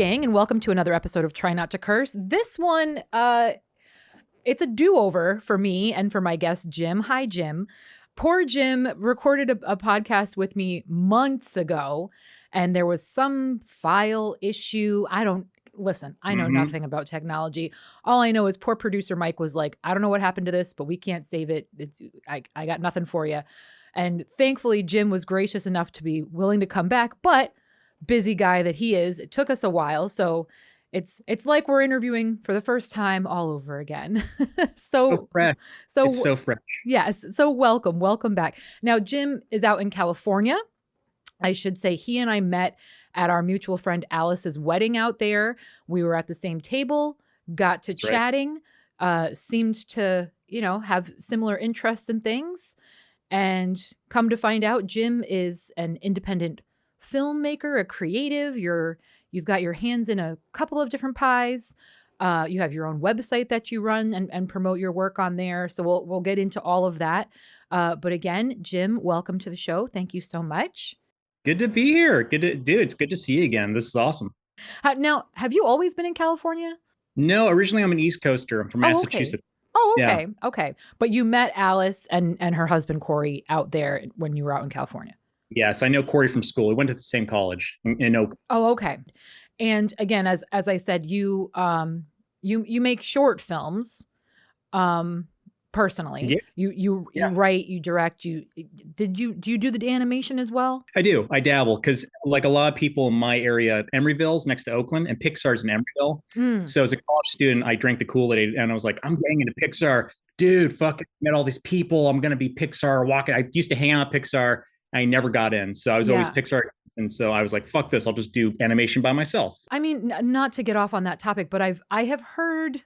gang, and welcome to another episode of Try Not to Curse. This one, it's a do-over for me and for my guest, Jim. Hi, Jim. Poor Jim recorded a podcast with me months ago, and there was some file issue. I know nothing about technology. All I know is poor producer Mike was like, I don't know what happened to this, but we can't save it. I got nothing for you. And thankfully, Jim was gracious enough to be willing to come back, but busy guy that he is, it took us a while. So it's like we're interviewing for the first time all over again. So fresh. It's so fresh. Yes. So welcome back. Now, Jim is out in California. I should say he and I met at our mutual friend Alice's wedding out there. We were at the same table, got to chatting, seemed to, have similar interests and things. And come to find out, Jim is an independent filmmaker, a creative. You've got your hands in a couple of different pies. You have your own website that you run and promote your work on there. So we'll get into all of that. But again, Jim, welcome to the show. Thank you so much. Good to be here. It's good to see you again. This is awesome. Now, have you always been in California? No, originally I'm an East Coaster. I'm from Massachusetts. Oh, okay. Yeah. Okay. But you met Alice and her husband, Corey, out there when you were out in California. Yes, I know Corey from school. We went to the same college in Oakland. Oh, okay. And again, as I said, you make short films, personally. Yeah. You write, you direct. Do you do the animation as well? I do. I dabble because like a lot of people in my area, Emeryville's next to Oakland, and Pixar's in Emeryville. So as a college student, I drank the Kool-Aid, and I was like, I'm getting into Pixar, dude. Fucking met all these people. I'm gonna be Pixar walking. I used to hang out at Pixar. I never got in. So I was always Pixar. And so I was like, fuck this. I'll just do animation by myself. I mean, not to get off on that topic, but I have heard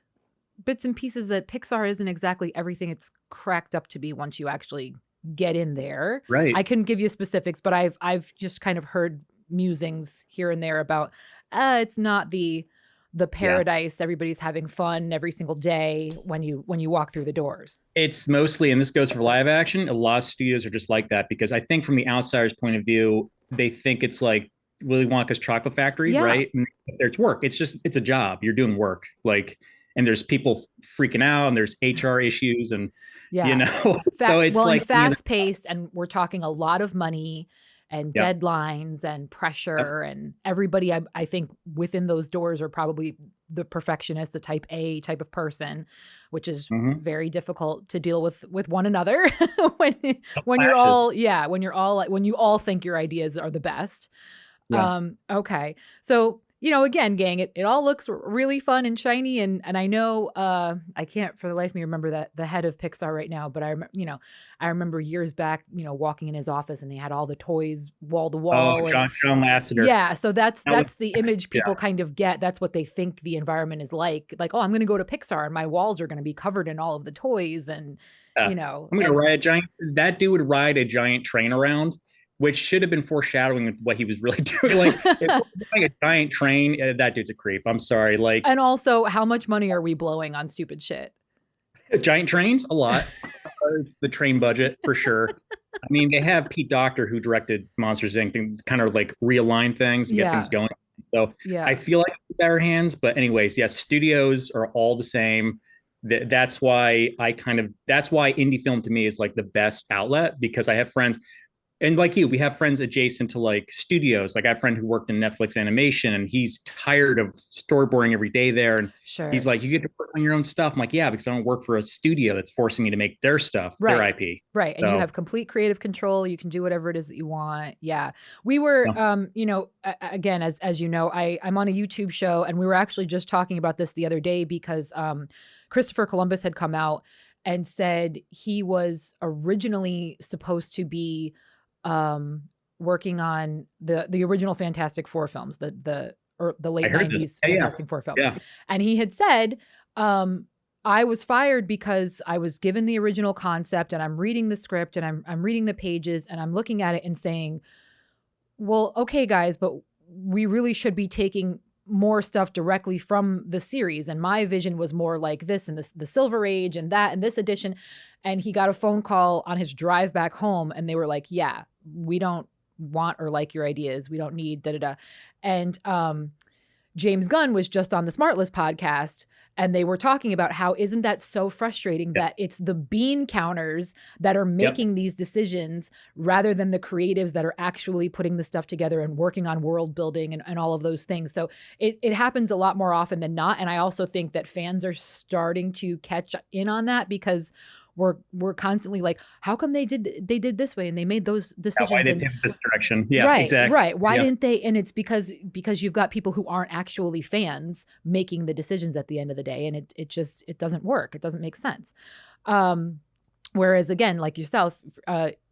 bits and pieces that Pixar isn't exactly everything it's cracked up to be once you actually get in there. Right. I couldn't give you specifics, but I've just kind of heard musings here and there about it's not the paradise. Everybody's having fun every single day when you walk through the doors. It's mostly, and this goes for live action, a lot of studios are just like that because I think from the outsider's point of view, they think it's like Willy Wonka's chocolate factory, right? And there's work. It's a job. You're doing work. And there's people freaking out and there's HR issues and, so it's like fast paced and we're talking a lot of money and deadlines and pressure and everybody, I think within those doors are probably the perfectionist, the type A type of person, which is very difficult to deal with one another when you all think your ideas are the best. Yeah. Okay. So, again, gang, it all looks really fun and shiny. And I know, I can't for the life of me remember that the head of Pixar right now, but I remember years back, walking in his office and they had all the toys wall to wall. Oh, John Lasseter. Yeah. So that's the image people kind of get. That's what they think the environment is like. Like, oh, I'm going to go to Pixar and my walls are going to be covered in all of the toys. And, I'm going to ride that dude would ride a giant train around, which should have been foreshadowing what he was really doing. Like a giant train, that dude's a creep. I'm sorry. And also, how much money are we blowing on stupid shit? Giant trains, a lot. The train budget for sure. I mean, they have Pete Docter who directed Monsters Inc. to kind of like realign things and get things going. So I feel like better hands. But anyways, yes, studios are all the same. That's why indie film to me is like the best outlet because I have friends. And like you, we have friends adjacent to like studios. Like I have a friend who worked in Netflix animation and he's tired of storyboarding every day there. And he's like, you get to work on your own stuff. I'm like, yeah, because I don't work for a studio that's forcing me to make their stuff, their IP. Right. So, and you have complete creative control. You can do whatever it is that you want. Yeah. We were, again, as you know, I'm on a YouTube show and we were actually just talking about this the other day because Christopher Columbus had come out and said he was originally supposed to be working on the original Fantastic Four films, the late 90s Fantastic Four films. Yeah. And he had said, I was fired because I was given the original concept and I'm reading the script and I'm reading the pages and I'm looking at it and saying, well, okay, guys, but we really should be taking more stuff directly from the series. And my vision was more like this and the Silver Age and that and this edition. And he got a phone call on his drive back home and they were like, yeah, we don't want or like your ideas. We don't need da-da-da. And James Gunn was just on the Smartless podcast, and they were talking about how isn't that so frustrating that it's the bean counters that are making these decisions rather than the creatives that are actually putting the stuff together and working on world building and all of those things. So it happens a lot more often than not. And I also think that fans are starting to catch in on that, because we're constantly like, how come they did this way and they made those decisions? Why didn't they pivot this direction? Yeah, right, exactly. Right. Why didn't they? And it's because you've got people who aren't actually fans making the decisions at the end of the day. And it doesn't work. It doesn't make sense. Whereas again, like yourself,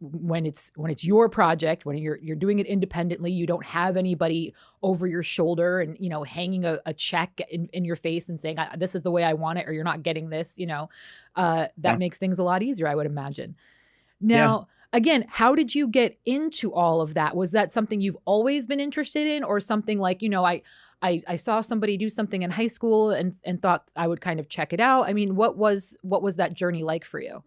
when it's your project, when you're doing it independently, you don't have anybody over your shoulder and, hanging a check in your face and saying, this is the way I want it, or you're not getting this, that makes things a lot easier, I would imagine. Now, again, how did you get into all of that? Was that something you've always been interested in, or something like, I saw somebody do something in high school and thought I would kind of check it out? I mean, what was that journey like for you?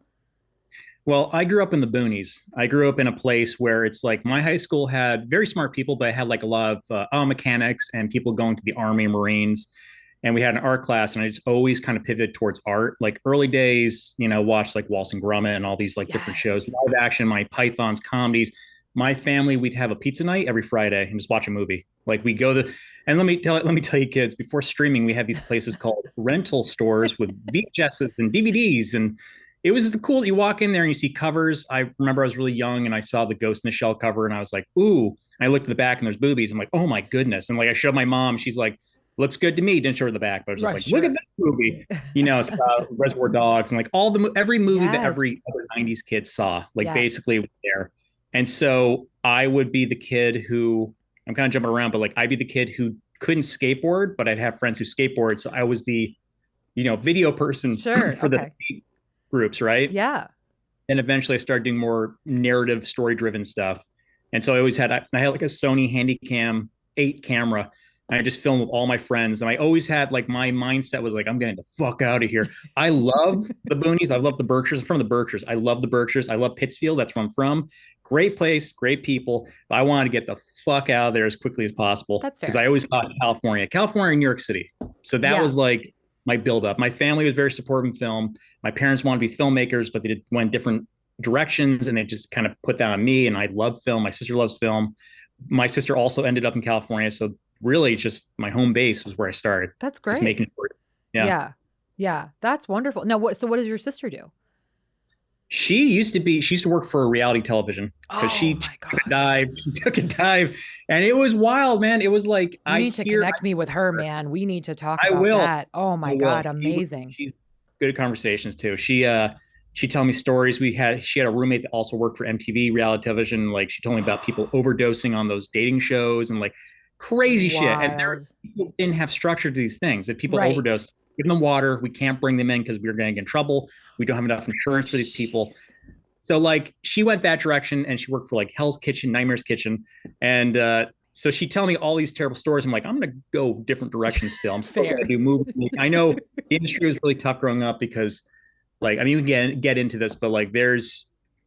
Well, I grew up in the boonies. I grew up in a place where it's like my high school had very smart people, but it had like a lot of auto mechanics and people going to the Army and Marines. And we had an art class, and I just always kind of pivoted towards art. Like early days, watched like Wallace and Gromit and all these like different shows, live action, my Pythons, comedies. My family, we'd have a pizza night every Friday and just watch a movie. Like we go and let me tell you, kids, before streaming, we had these places called rental stores with VHSs and DVDs, and it was cool that you walk in there and you see covers. I remember I was really young and I saw the Ghost in the Shell cover, and I was like, ooh. I looked at the back and there's boobies. I'm like, oh my goodness. And like I showed my mom, she's like, looks good to me. Didn't show her the back, but I was just like, look at this movie. Reservoir Dogs and like every movie that every other 90s kid saw, like basically was there. And so I would be the kid who, I'm kind of jumping around, but like I'd be the kid who couldn't skateboard, but I'd have friends who skateboard. So I was the, video person for the groups, right? Yeah. And eventually I started doing more narrative, story-driven stuff. And so I had like a Sony Handycam 8 camera, and I just filmed with all my friends. And I always had like my mindset was like, I'm getting the fuck out of here. I love the boonies. I love the Berkshires. I'm from the Berkshires. I love the Berkshires. I love Pittsfield. That's where I'm from. Great place, great people. But I wanted to get the fuck out of there as quickly as possible. That's fair. Because I always thought California and New York City. So that was like my buildup. My family was very supportive in film. My parents wanted to be filmmakers, but they went different directions, and they just kind of put that on me. And I love film. My sister loves film. My sister also ended up in California. So really just my home base was where I started. That's great. Just making sure. Yeah. That's wonderful. Now, what does your sister do? She used to work for reality television, because she took a dive, and it was wild, man. It was like, you need to connect me with her, man. We need to talk about that. Oh my God. Amazing. She's good conversations too. She told me stories. She had a roommate that also worked for MTV reality television. Like she told me about people overdosing on those dating shows and like crazy shit. And people didn't have structure to these things. If people overdose, give them water. We can't bring them in because we're going to get in trouble. We don't have enough insurance for these people. So like she went that direction, and she worked for like Hell's Kitchen, Nightmare's Kitchen. And so she tell me all these terrible stories. I'm like, I'm going to go different directions still. I'm still going to do movies. I know the industry was really tough growing up because like, I mean, we can get into this, but like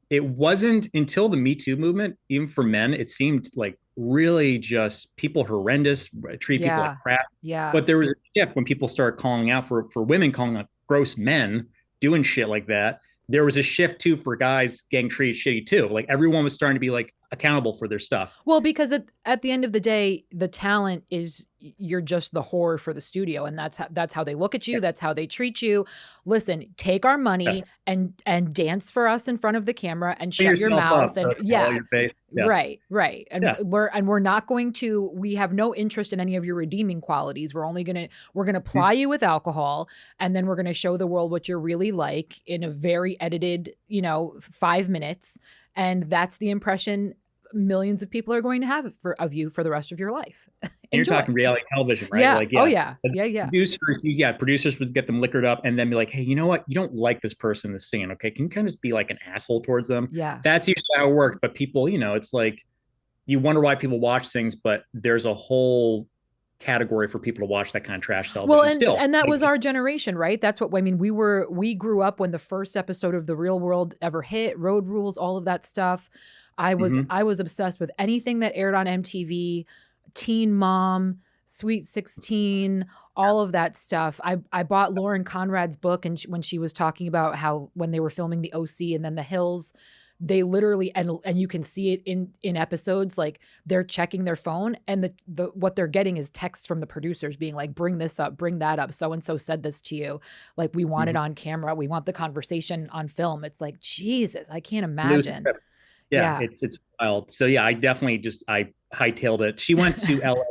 it wasn't until the Me Too movement, even for men, it seemed like really just people horrendous, treat people like crap. Yeah. But there was a shift when people started calling out for women calling out gross men doing shit like that. There was a shift too for guys getting treated shitty too. Like everyone was starting to be like accountable for their stuff. Well, because at the end of the day, the talent is you're just the whore for the studio, and that's how they look at you. That's how they treat you. Listen, take our money and dance for us in front of the camera and shut your mouth and your face. Right. And we're not going to. We have no interest in any of your redeeming qualities. We're gonna ply you with alcohol, and then we're gonna show the world what you're really like in a very edited, 5 minutes. And that's the impression millions of people are going to have of you for the rest of your life. And you're talking reality television, right? Yeah. Like, Oh yeah. Producers would get them liquored up and then be like, hey, you know what? You don't like this person in the scene. Okay. Can you kind of just be like an asshole towards them? Yeah. That's usually how it works. But people, it's like, you wonder why people watch things, but there's a whole category for people to watch that kind of trash television. Well, and that was our generation, right? That's what I mean. We grew up when the first episode of The Real World ever hit, Road Rules, all of that stuff. I was obsessed with anything that aired on MTV, Teen Mom, Sweet 16, all of that stuff. I bought Lauren Conrad's book, and when she was talking about how when they were filming the OC and then The Hills, they literally, and you can see it in episodes, like they're checking their phone, and the what they're getting is texts from the producers being like, bring this up, bring that up, so and so said this to you, like we want it on camera, we want the conversation on film. It's like, Jesus, I can't imagine. Yeah, it's wild. So yeah, I definitely I hightailed it. She went to LA.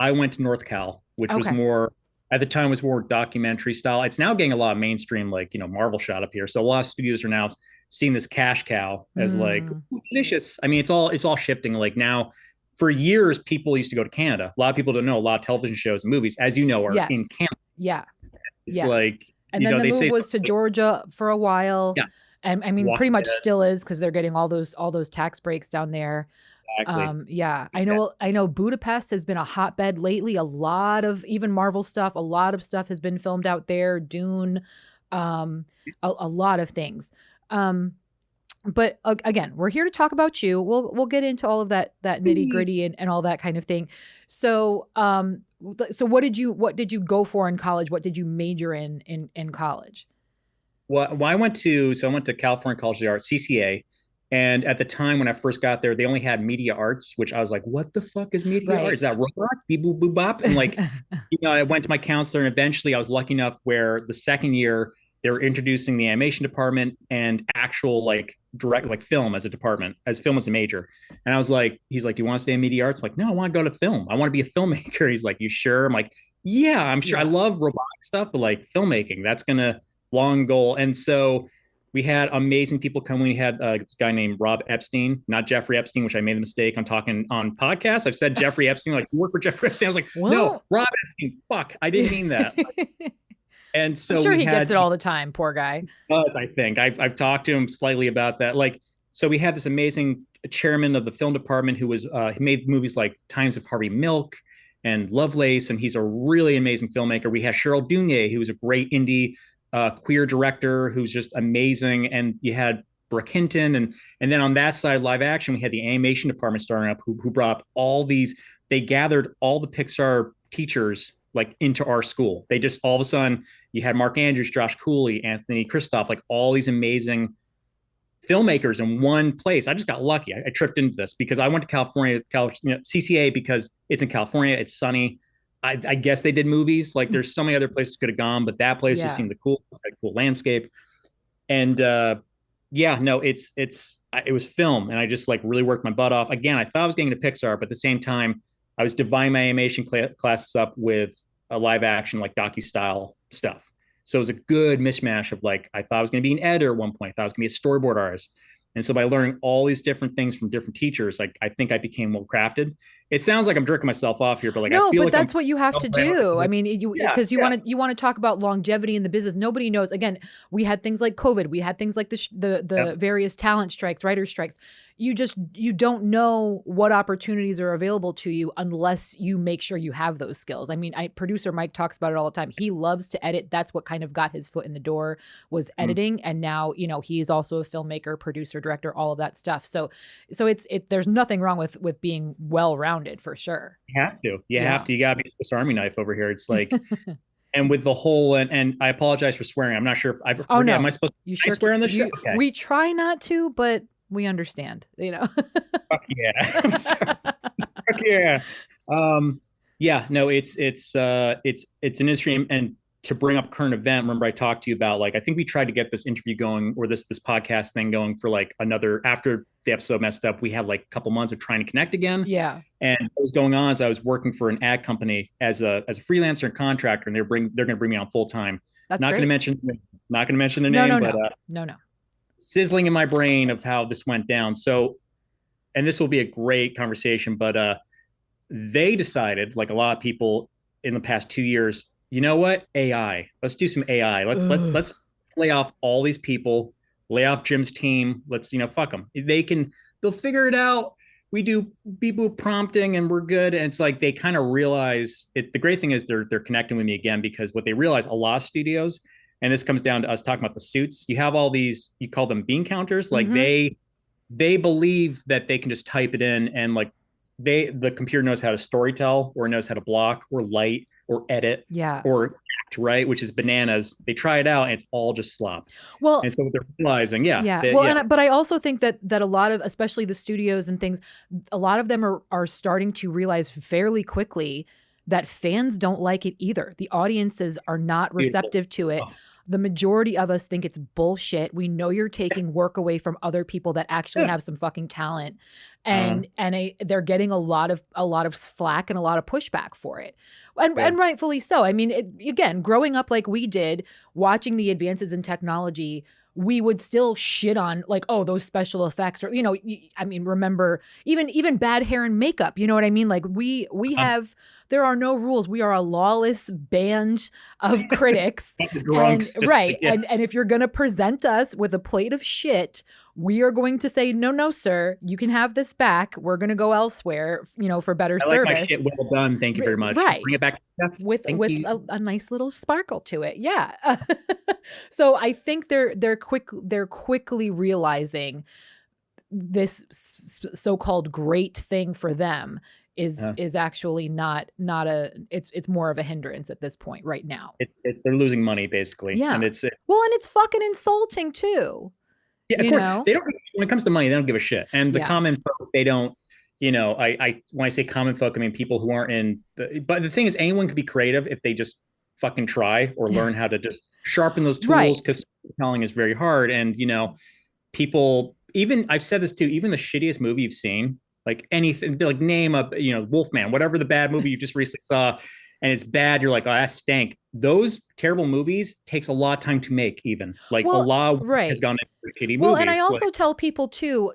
I went to North Cal, which was more, at the time, was more documentary style. It's now getting a lot of mainstream, like, Marvel shot up here. So a lot of studios are now seeing this cash cow as like delicious. I mean, it's all shifting. Like now, for years, people used to go to Canada. A lot of people don't know, a lot of television shows and movies, as you know, are in Canada. Yeah. It's like, and then the move was to Georgia for a while. Yeah. And I mean, pretty much still is, because they're getting all those tax breaks down there. Exactly. Yeah, exactly. I know Budapest has been a hotbed lately. A lot of even Marvel stuff, a lot of stuff has been filmed out there. Dune, a lot of things. But again, we're here to talk about you. We'll get into all of that nitty gritty and all that kind of thing. So, so what did you go for in college? What did you major in college? Well, I went to California College of the Arts, CCA. And at the time when I first got there, they only had media arts, which I was like, what the fuck is media art? Is that robots? Beep, boop, boop, bop. And like, I went to my counselor, and eventually I was lucky enough where the second year they were introducing the animation department and actual like direct, like film as a department, as film as a major. And I was like, he's like, do you want to stay in media arts? I'm like, no, I want to go to film. I want to be a filmmaker. He's like, you sure? I'm like, yeah, I'm sure. I love robotic stuff, but like filmmaking, that's going to long goal. And so we had amazing people come. We had this guy named Rob Epstein, not Jeffrey Epstein, which I made a mistake on talking on podcasts. I've said Jeffrey Epstein, like, you work for Jeffrey Epstein. I was like, no, Rob Epstein. Fuck, I didn't mean that. And so I'm sure he gets it all the time. Poor guy. Does, I think. I've talked to him slightly about that. Like, so we had this amazing chairman of the film department who was he made movies like Times of Harvey Milk and Lovelace, and he's a really amazing filmmaker. We had Cheryl Dunye, who was a great indie queer director who's just amazing, and you had Brooke Hinton, and then on that side, live action, we had the animation department starting up, who brought all these. They gathered all the Pixar teachers like into our school. They just, all of a sudden, you had Mark Andrews, Josh Cooley, Anthony Kristoff, like all these amazing filmmakers in one place. I just got lucky. I tripped into this because I went to California College, CCA, because it's in California, it's sunny. I guess they did movies. Like there's so many other places could have gone, but that place just seemed the coolest, like cool landscape. And it was film, and I just like really worked my butt off. Again, I thought I was getting into Pixar, but at the same time, I was dividing my animation classes up with a live action, like docu-style stuff. So it was a good mishmash of like, I thought I was going to be an editor at one point. I thought I was going to be a storyboard artist. And so by learning all these different things from different teachers, like I think I became well crafted. It sounds like I'm jerking myself off here, but like, no, I feel but like that's what you have to do. I mean, because you want to talk about longevity in the business. Nobody knows. Again, we had things like COVID. We had things like the various talent strikes, writer strikes. You don't know what opportunities are available to you unless you make sure you have those skills. I mean, producer Mike talks about it all the time. He loves to edit. That's what kind of got his foot in the door, was editing. And now, he's also a filmmaker, producer, director, all of that stuff. So there's nothing wrong with being well-rounded, for sure. You have to. You gotta be a Swiss Army knife over here. It's like, and with the whole, and I apologize for swearing. I'm not sure if I forget. Oh, no. Am I supposed to swear on the show? Okay. We try not to, but we understand, Fuck yeah. Fuck yeah. Yeah, no, it's an industry, and to bring up current event, remember I talked to you about, like, I think we tried to get this interview going, or this podcast thing going for like another, after the episode messed up, we had like a couple months of trying to connect again. Yeah. And what was going on is I was working for an ad company as a freelancer and contractor, and they're going to bring me on full time. That's not going to mention their name, but no. Sizzling in my brain of how this went down. So, and this will be a great conversation, but they decided, like a lot of people in the past 2 years, you know what? AI. Let's do some AI. Let's lay off all these people, lay off Jim's team. Let's, fuck them. They'll figure it out. We do beep boop prompting and we're good. And it's like, they kind of realize it. The great thing is they're connecting with me again, because what they realize, a lot of studios, and this comes down to us talking about the suits. You have all these, you call them bean counters. Like they believe that they can just type it in and like the computer knows how to storytell or knows how to block or light or edit Yeah. or act, right? Which is bananas. They try it out and it's all just slop. Well, And so what they're realizing, yeah. they, Well, yeah, but I also think that a lot of, especially the studios and things, a lot of them are starting to realize fairly quickly that fans don't like it either. The audiences are not beautiful. receptive to it. Oh, The majority of us think it's bullshit. We know you're taking work away from other people that actually yeah. have some fucking talent, Uh, and they're getting a lot of flack and a lot of pushback for it, and Fair. rightfully so. I mean, again, growing up like we did, watching the advances in technology, we would still shit on like, oh, those special effects, or I mean, remember even bad hair and makeup, you know what I mean? Like we Uh, have, there are no rules. We are a lawless band of critics. Bunch of And drunks, just right. like, yeah. And if you're going to present us with a plate of shit, we are going to say, no, no, sir, you can have this back. We're going to go elsewhere, for better I like my service. shit well done. Thank you very much. Right. Bring it back, Jeff. With Thank you. a nice little sparkle to it. Yeah. So I think they're quickly realizing this so-called great thing for them is actually not a, it's more of a hindrance at this point right now. They're losing money basically, Yeah. and Well, and it's fucking insulting too. yeah, of You course know? they don't. When it comes to money, they don't give a shit. And the Yeah. common folk, they don't. I when I say common folk, I mean people who aren't in. But the thing is, anyone could be creative if they just fucking try or learn how to just sharpen those Right. tools. Because telling is very hard, and people. Even I've said this too. Even the shittiest movie you've seen, like anything, like name up, Wolfman, whatever the bad movie you just recently saw, and it's bad. You're like, oh, that stank. Those terrible movies takes a lot of time to make. Even like a Well, lot has right. gone into shitty Well, and I movies. Like, also tell people too,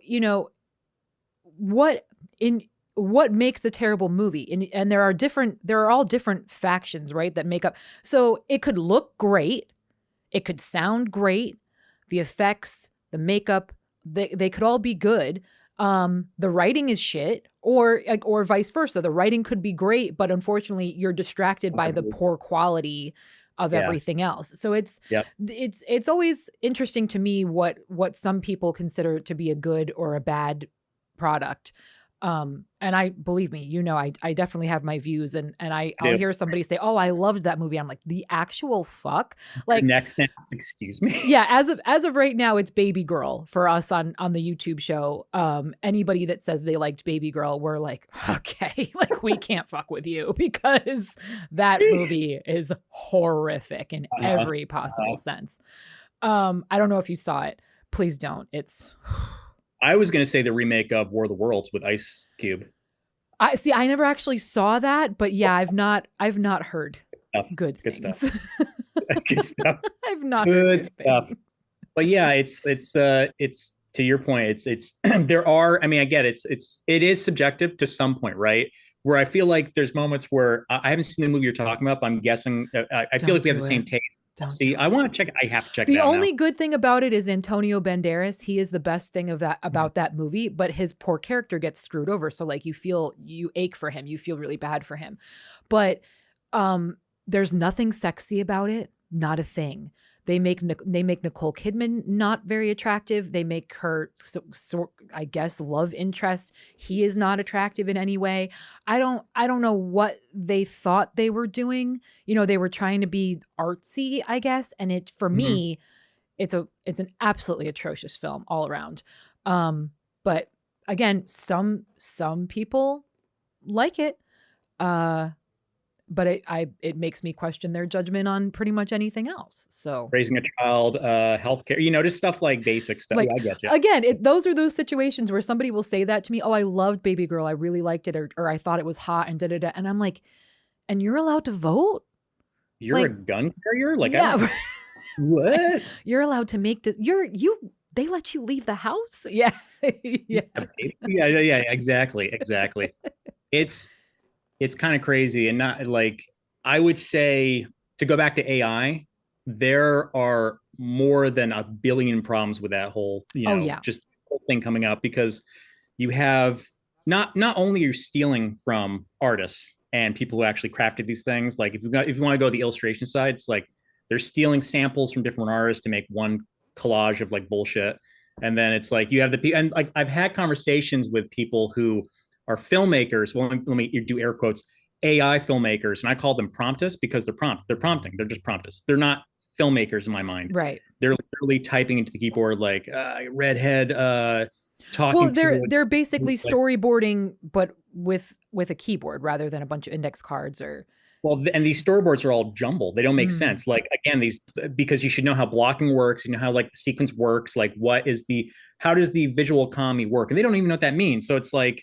what in what makes a terrible movie, and there are all different factions, right, that make up. So it could look great, it could sound great, the effects, the makeup, they could all be good. The writing is shit, or vice versa. The writing could be great, but unfortunately you're distracted by the poor quality of yeah, everything else. So yep. it's always interesting to me what some people consider to be a good or a bad product. And I, believe me, I definitely have my views, and I'll hear somebody say, "Oh, I loved that movie." I'm like, "The actual fuck?" Like, Next, excuse me. yeah, as of right now, it's Baby Girl for us on the YouTube show. Anybody that says they liked Baby Girl, we're like, okay, like we can't fuck with you, because that movie is horrific in every possible sense. I don't know if you saw it. Please don't. It's I was going to say the remake of War of the Worlds with Ice Cube. I see. I never actually saw that, but yeah, I've not heard good things. Stuff. Good stuff. I've not good heard stuff. things. But yeah, it's to your point. It's there are. I mean, I get it is subjective to some point, right? Where I feel like there's moments where I haven't seen the movie you're talking about, but I'm guessing I feel like we have the same taste. See, I want to check. I have to check. The only good thing about it is Antonio Banderas. He is the best thing about that movie, but his poor character gets screwed over. So like you ache for him. You feel really bad for him. But there's nothing sexy about it. Not a thing. They make Nicole Kidman not very attractive. They make her so I guess love interest. He is not attractive in any way. I don't know what they thought they were doing. They were trying to be artsy, I guess. And for me, it's an absolutely atrocious film all around. But again, some people like it. But it makes me question their judgment on pretty much anything else. So raising a child, healthcare, just stuff like basic stuff. Like, I get you. Again, those are those situations where somebody will say that to me. Oh, I loved Baby Girl. I really liked it, or I thought it was hot, and da. And I'm like, and you're allowed to vote? You're like, a gun carrier? Like, yeah. What? You're allowed to make this. They let you leave the house? Yeah. Yeah. Yeah, exactly. It's kind of crazy, and not like, I would say, to go back to AI, there are more than a billion problems with that whole, just whole thing coming up, because you have not only you're stealing from artists and people who actually crafted these things. Like if you want to go to the illustration side, it's like they're stealing samples from different artists to make one collage of like bullshit. And then it's like you have and like I've had conversations with people who are filmmakers. Well, let me do air quotes, AI filmmakers, and I call them promptists because they're prompting. They're just promptists. They're not filmmakers in my mind. Right. They're literally typing into the keyboard like redhead talking. Well, they're basically storyboarding, but with a keyboard rather than a bunch of index cards or. Well, and these storyboards are all jumbled. They don't make sense. Like, again, these, because you should know how blocking works, you know how like the sequence works, like how does the visual economy work? And they don't even know what that means. So it's like,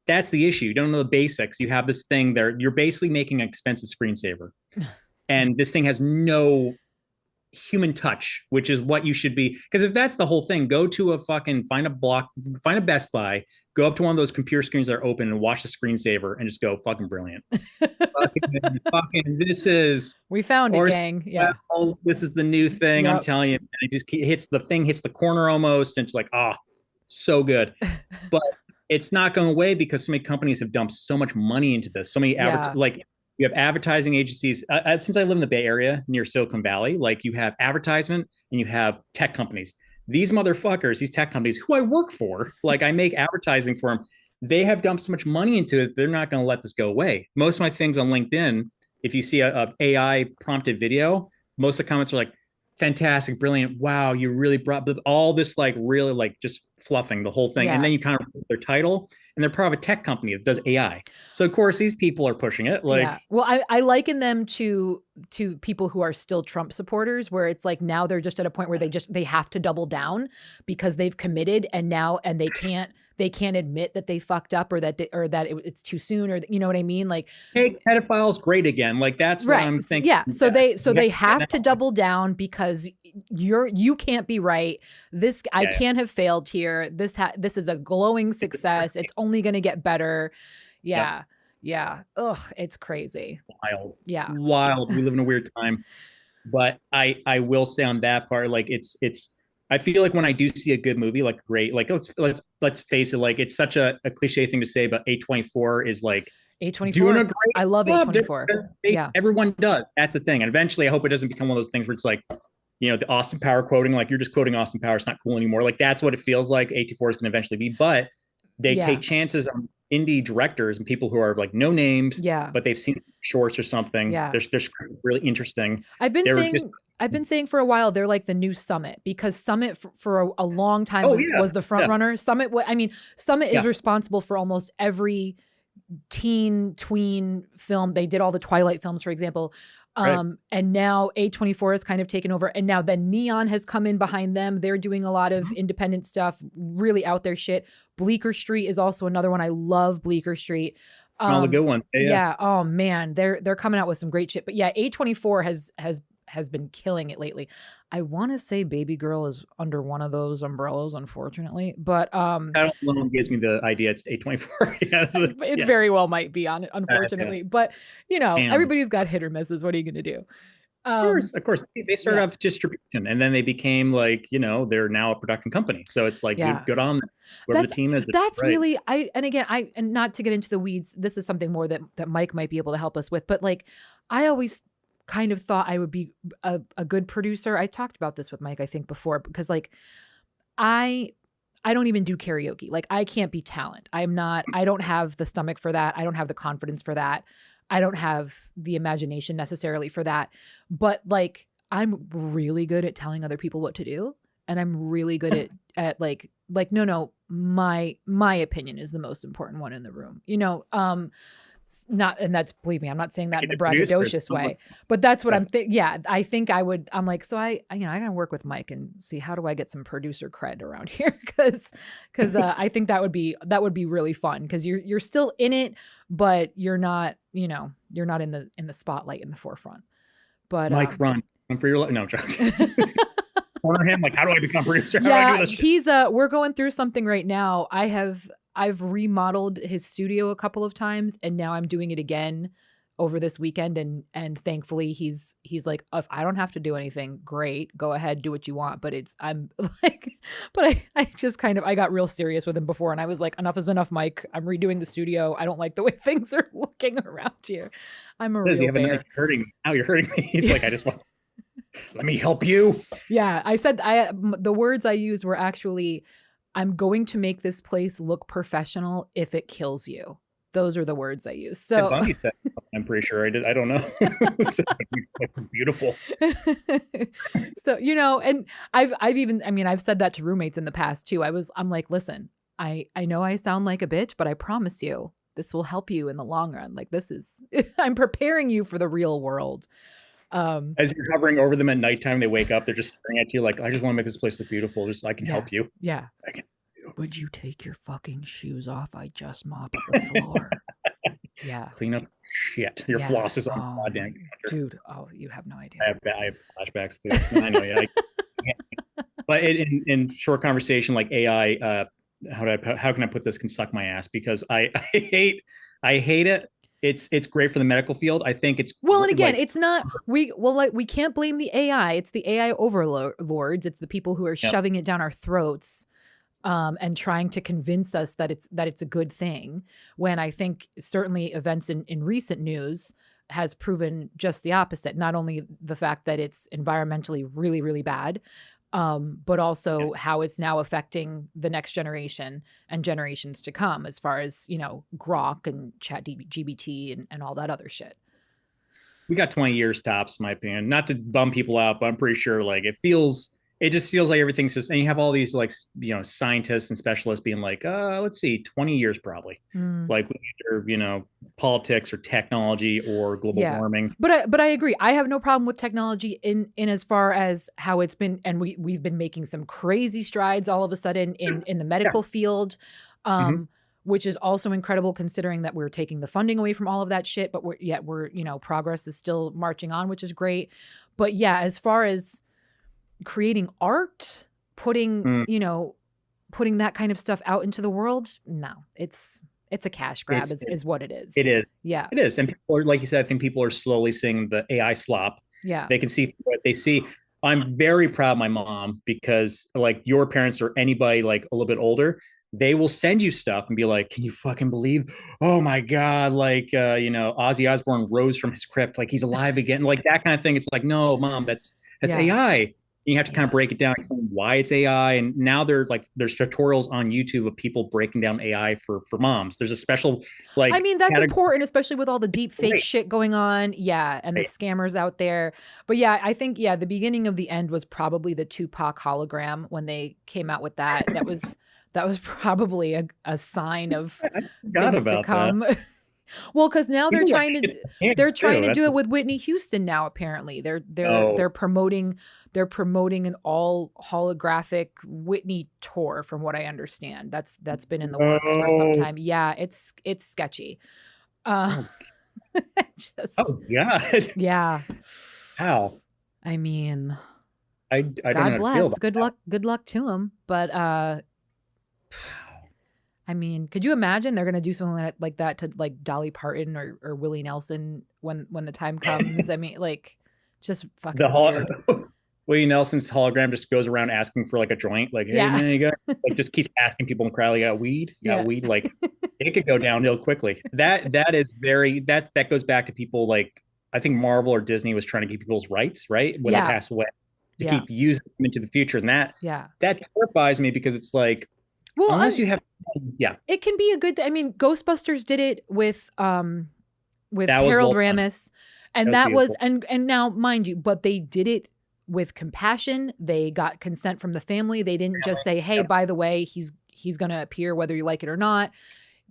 that's the issue. You don't know the basics. You have this thing there. You're basically making an expensive screensaver. And this thing has no human touch, which is what you should be. Because if that's the whole thing, go to find a Best Buy, go up to one of those computer screens that are open and watch the screensaver and just go fucking brilliant. This is, we found it, gang. Yeah. This is the new thing. Yep. I'm telling you, and it just hits the corner almost. And it's like, so good. But it's not going away because so many companies have dumped so much money into this. So many you have advertising agencies. Since I live in the Bay Area near Silicon Valley, like you have advertisement and you have tech companies. These motherfuckers, these tech companies who I work for, like I make advertising for them, they have dumped so much money into it. They're not going to let this go away. Most of my things on LinkedIn, if you see a AI prompted video, most of the comments are like, fantastic, brilliant. Wow, you really brought all this, like really like just fluffing the whole thing. Yeah. And then you kind of their title, and they're part of a tech company that does AI. So of course these people are pushing it. Like, yeah. Well, I liken them to people who are still Trump supporters, where it's like now they're just at a point where they have to double down because they've committed, and they can't admit that they fucked up or that it's too soon, or you know what I mean? Like, hey, pedophiles great again. Like that's what I'm thinking. Yeah. So they have to double down because you can't be right. I can't have failed here. This is a glowing success. It's only going to get better. Yeah. Yep. Yeah. Ugh, it's crazy. Wild. Yeah. Wild. We live in a weird time. But I will say on that part, like it's I feel like when I do see a good movie, like great, like let's face it, like it's such a cliche thing to say, but A24 is like A24 doing a great I love A24. Yeah, everyone does. That's the thing. And eventually I hope it doesn't become one of those things where it's like, you know, the Austin Power quoting, like you're just quoting Austin Power. It's not cool anymore. Like that's what it feels like A24 is going to eventually be. But they take chances on indie directors and people who are like no names, but they've seen shorts or something. Yeah. They're really interesting. I've been saying for a while, they're like the new Summit, because Summit for a long time was the front runner. Summit is responsible for almost every tween film. They did all the Twilight films, for example. And now A24 has kind of taken over, and now then Neon has come in behind them. They're doing a lot of independent stuff, really out there shit. Bleecker Street is also another one. I love Bleecker Street. All the good ones. Yeah. Oh man, they're coming out with some great shit. But yeah, A24 has been killing it lately. I want to say Baby Girl is under one of those umbrellas, unfortunately. But that one gives me the idea it's A24. It very well might be on it, unfortunately. But you know, everybody's got hit or misses. What are you going to do? Of course. They started off distribution, and then they became like, you know, they're now a production company. So it's like good on them. Whoever the team is. That's really and not to get into the weeds. This is something more that Mike might be able to help us with. But like, I always kind of thought I would be a good producer. I talked about this with Mike, I think, before, because like I don't even do karaoke. Like I can't be talent. I don't have the stomach for that. I don't have the confidence for that. I don't have the imagination necessarily for that. But like, I'm really good at telling other people what to do. And I'm really good at like, no, my opinion is the most important one in the room, you know? And that's, believe me, I'm not saying that in a braggadocious way, but that's what I think I would, I'm like, so I gotta work with Mike and see how do I get some producer cred around here. Cause I think that would be really fun. Cause you're still in it, but you're not in the spotlight in the forefront. But Mike, run for your, no, joke. Corner him. Like, how do I become producer? How do I do this? We're going through something right now. I've remodeled his studio a couple of times, and now I'm doing it again over this weekend. And thankfully he's like, if I don't have to do anything, great, go ahead, do what you want. But I'm like, but I just kind of, I got real serious with him before, and I was like, enough is enough, Mike. I'm redoing the studio. I don't like the way things are looking around here. I'm a real bear. You're hurting me. Now you're hurting me. It's like, I just want, let me help you. Yeah. I said, the words I used were actually, I'm going to make this place look professional if it kills you. Those are the words I use. So Bungie said, I'm pretty sure I did. I don't know. So, it's beautiful. So, you know, and I've even, I mean, I've said that to roommates in the past too. I'm like, listen, I know I sound like a bitch, but I promise you this will help you in the long run. Like this is, I'm preparing you for the real world. As you're hovering over them at nighttime, they wake up, they're just staring at you like, I just want to make this place look beautiful. Just I can help you. Yeah. I can. Would you take your fucking shoes off? I just mopped the floor. Yeah. Clean up shit. Your floss is on goddamn dude. Oh, you have no idea. I have flashbacks too. I know, yeah. But in short conversation, like AI, how can I put this, can suck my ass, because I hate it. It's great for the medical field. I think it's well, and again, like, it's not we can't blame the AI. It's the AI overlords. It's the people who are shoving it down our throats. And trying to convince us that it's a good thing, when I think certainly events in recent news has proven just the opposite. Not only the fact that it's environmentally really, really bad, but also how it's now affecting the next generation and generations to come, as far as, you know, Grok and ChatGPT and all that other shit. We got 20 years tops, in my opinion. Not to bum people out, but I'm pretty sure like it just feels like everything's just, and you have all these like, you know, scientists and specialists being like, let's see, 20 years probably. Like either, you know, politics or technology or global warming. But I agree. I have no problem with technology in as far as how it's been, and we've been making some crazy strides all of a sudden in the medical field. Which is also incredible, considering that we're taking the funding away from all of that shit, but we're, you know, progress is still marching on, which is great. But yeah, as far as creating art, putting that kind of stuff out into the world, no, it's a cash grab is what it is. It is. Yeah. It is. And people are, like you said, I think people are slowly seeing the AI slop. Yeah. They can see what they see. I'm very proud of my mom, because like your parents or anybody like a little bit older, they will send you stuff and be like, can you fucking believe, oh my God, like, you know, Ozzy Osbourne rose from his crypt, like he's alive again, like that kind of thing. It's like, no, mom, that's AI. You have to kind of break it down, why it's AI. And now there's tutorials on YouTube of people breaking down AI for moms. There's a special, like, I mean, that's important, especially with all the deep fake shit going on. Yeah. And the scammers out there. But yeah, I think, the beginning of the end was probably the Tupac hologram when they came out with that. That was probably a sign of things to come. Well, because now they're trying to do it with Whitney Houston now. Apparently, they're promoting an all holographic Whitney tour, from what I understand. That's been in the works for some time. Yeah, it's sketchy. God. Yeah. How? I mean, I don't know. God bless. Good luck to him. But I mean, could you imagine they're going to do something like that to like Dolly Parton or Willie Nelson when the time comes? I mean, like, just fucking weird. Willie Nelson's hologram just goes around asking for like a joint, like, hey man, you got, like, just keeps asking people in the crowd, you got weed? You got weed? Like, it could go downhill quickly. That goes back to people like, I think Marvel or Disney was trying to keep people's rights, right? When they pass away, to keep using them into the future. And that terrifies me, because it's like, well, unless you have, it can be a good thing. I mean, Ghostbusters did it with Harold Ramis, and that was and now, mind you, but they did it with compassion. They got consent from the family. They didn't just say, "Hey, by the way, he's going to appear whether you like it or not."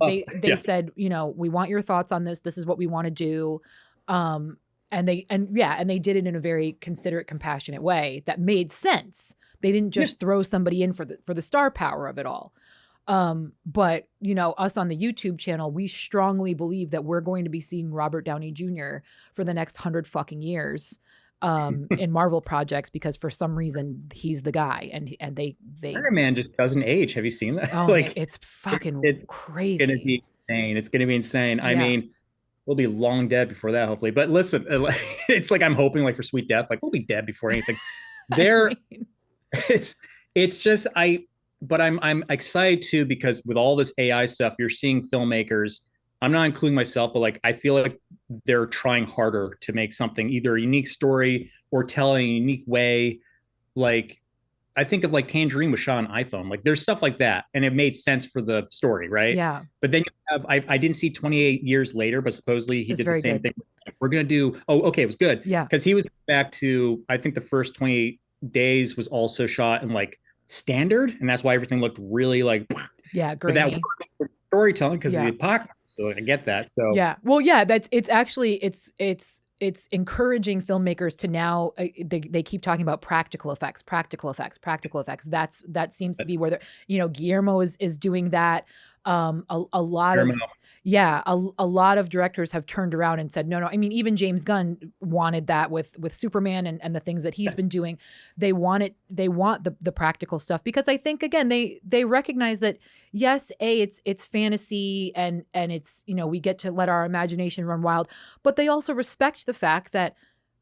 They said, you know, we want your thoughts on this. This is what we want to do. And they did it in a very considerate, compassionate way that made sense. They didn't just throw somebody in for the star power of it all. But, you know, us on the YouTube channel, we strongly believe that we're going to be seeing Robert Downey Jr. for the next 100 fucking years in Marvel projects, because for some reason he's the guy, and they Iron Man just doesn't age. Have you seen that? Oh, like, it's fucking crazy. It's gonna be insane. It's gonna be insane. I mean, we'll be long dead before that, hopefully. But listen, it's like I'm hoping like for sweet death, like we'll be dead before anything. It's just but I'm excited too, because with all this AI stuff, you're seeing filmmakers, I'm not including myself, but like I feel like they're trying harder to make something, either a unique story or tell in a unique way. Like I think of like Tangerine was shot on iPhone. Like there's stuff like that, and it made sense for the story, right? Yeah. But then you have I didn't see 28 years later, but supposedly he It's did the very same good. thing. We're gonna do. Oh, okay, it was good Yeah. because he was back to I think the first 28 days was also shot in like standard, and that's why everything looked really like. Yeah, But that grainy. works for storytelling because of the Yeah. apocalypse. So I get that. So Yeah. Well, yeah, that's it's actually it's encouraging filmmakers to now they keep talking about practical effects, practical effects, practical effects. That seems to be where they're, Guillermo is doing that. A lot of yeah, a lot of directors have turned around and said, no, no. I mean, even James Gunn wanted that with Superman and the things that he's been doing. They want the practical stuff because I think again they recognize that yes, it's fantasy and it's we get to let our imagination run wild, but they also respect the fact that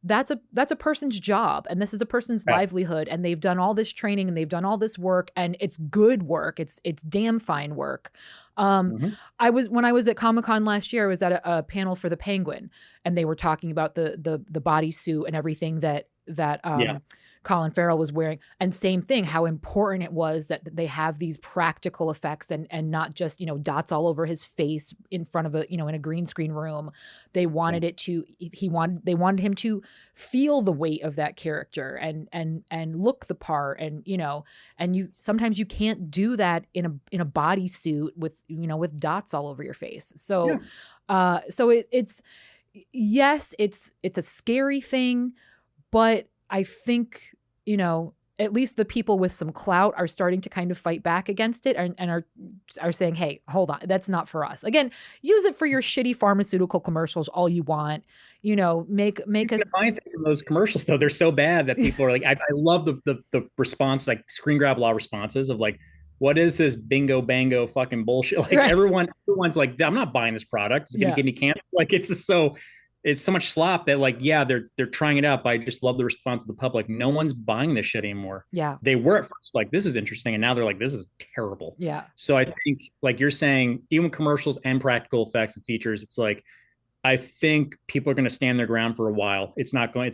that's a person's job and this is a person's livelihood and they've done all this training and they've done all this work and it's good work. It's damn fine work. When I was at Comic-Con last year, I was at a panel for the Penguin and they were talking about the bodysuit and everything that Colin Farrell was wearing. And same thing, how important it was that they have these practical effects and not just, dots all over his face in front of in a green screen room. They wanted they wanted him to feel the weight of that character and look the part. And, and sometimes you can't do that in a bodysuit with dots all over your face. So, it's yes, it's a scary thing, but I think, at least the people with some clout are starting to kind of fight back against it and are saying, hey, hold on, that's not for us. Again, use it for your shitty pharmaceutical commercials all you want. Make us find from those commercials though. They're so bad that people are like, I love the response, like screen grab law responses of like, what is this bingo bango fucking bullshit? Like everyone's like, I'm not buying this product. It's gonna give me cancer. Like it's just it's so much slop that like, yeah, they're trying it out, but I just love the response of the public. No one's buying this shit anymore. Yeah. They were at first like, this is interesting. And now they're like, this is terrible. Yeah. So I think like you're saying, even commercials and practical effects and features, it's like, I think people are going to stand their ground for a while. It's not going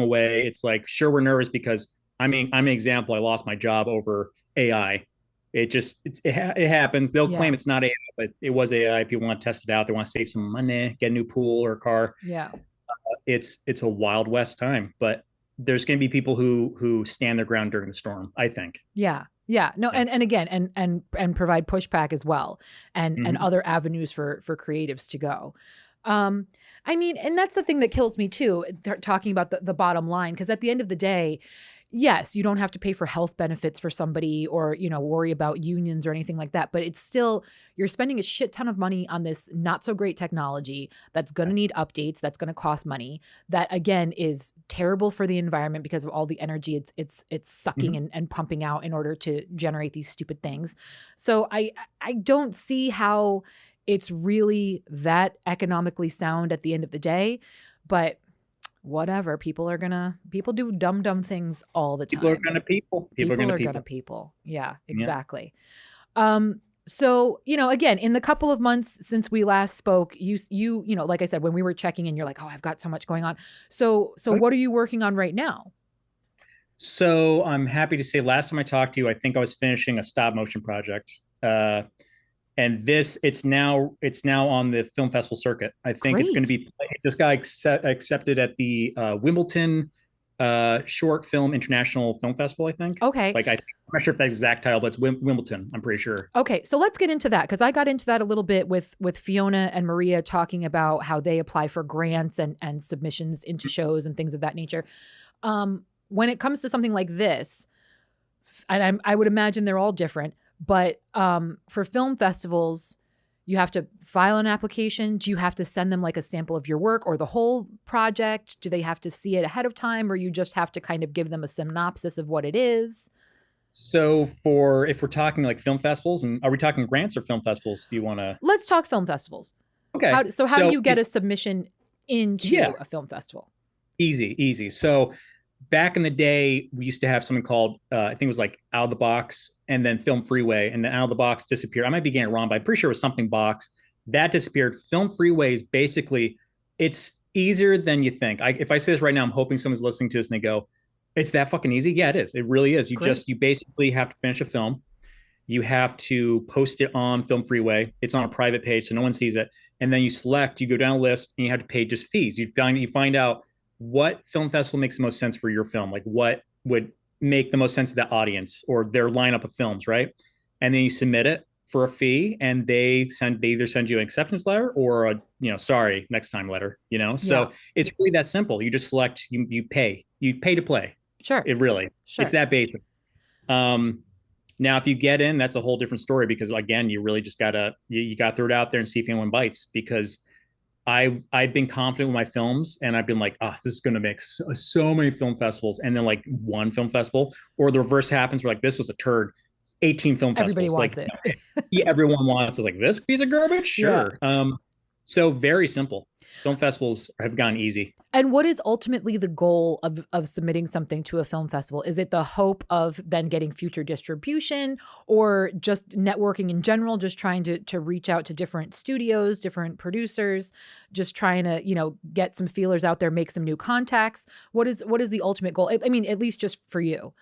away. It's like, sure, we're nervous because I'm an example. I lost my job over AI. It happens. They'll claim it's not AI, but it was AI. People want to test it out. They want to save some money, get a new pool or a car. Yeah. It's a wild west time, but there's going to be people who stand their ground during the storm, I think. Yeah. Yeah. No. Yeah. And again, and provide pushback as well and other avenues for creatives to go. I mean, and that's the thing that kills me too, talking about the bottom line, because at the end of the day, yes, you don't have to pay for health benefits for somebody or, worry about unions or anything like that. But it's still, you're spending a shit ton of money on this not so great technology that's going to need updates, that's going to cost money, that again is terrible for the environment because of all the energy it's sucking and pumping out in order to generate these stupid things. So I don't see how it's really that economically sound at the end of the day, but whatever. People do dumb things all the time. People are gonna people. Yeah, exactly. Yeah. So, again, in the couple of months since we last spoke, you like I said, when we were checking in, you're like, oh, I've got so much going on. So what are you working on right now? So I'm happy to say last time I talked to you, I think I was finishing a stop motion project. And it's now on the film festival circuit. I think it's going to be, this guy accepted at the Wimbledon Short Film International Film Festival, I think. Okay. Like, I'm not sure if that's the exact title, but it's Wimbledon, I'm pretty sure. Okay. So let's get into that, because I got into that a little bit with Fiona and Maria talking about how they apply for grants and submissions into shows and things of that nature. When it comes to something like this, and I would imagine they're all different, but for film festivals, you have to file an application. Do you have to send them like a sample of your work or the whole project? Do they have to see it ahead of time, or you just have to kind of give them a synopsis of what it is? So if we're talking like film festivals, and are we talking grants or film festivals? Do you want to? Let's talk film festivals. Okay. How do you get a submission into a film festival? Easy. So back in the day, we used to have something called, I think it was like Out of the Box and then Film Freeway, and then Out of the Box disappeared. I might be getting it wrong, but I'm pretty sure it was something box. That disappeared. Film Freeway is basically, it's easier than you think. If I say this right now, I'm hoping someone's listening to this and they go, It's that fucking easy. Yeah, it is. It really is. Great. You basically have to finish a film. You have to post it on Film Freeway. It's on a private page, so no one sees it. And then you go down a list, and you have to pay just fees. You find out what film festival makes the most sense for your film, like what would make the most sense to that audience or their lineup of films, right? And then you submit it for a fee, and they either send you an acceptance letter or a sorry next time letter. Yeah. So it's really that simple. You just select, you pay to play. Sure. It really, it's Sure. that basic. Um, Now, if you get in, that's a whole different story because again, you really just gotta you got to throw it out there and see if anyone bites. Because I've been confident with my films, and I've been like, oh, this is going to make so many film festivals, and then like one film festival, or the reverse happens where like this was a turd, 18 film Everybody festivals. wants Like, it. yeah, everyone wants it. Like this piece of garbage, Yeah. sure. So very simple. Film festivals have gone easy. And what is ultimately the goal of submitting something to a film festival? Is it the hope of then getting future distribution, or just networking in general, just trying to reach out to different studios, different producers, just trying to, get some feelers out there, make some new contacts? What is the ultimate goal? I mean, at least just for you.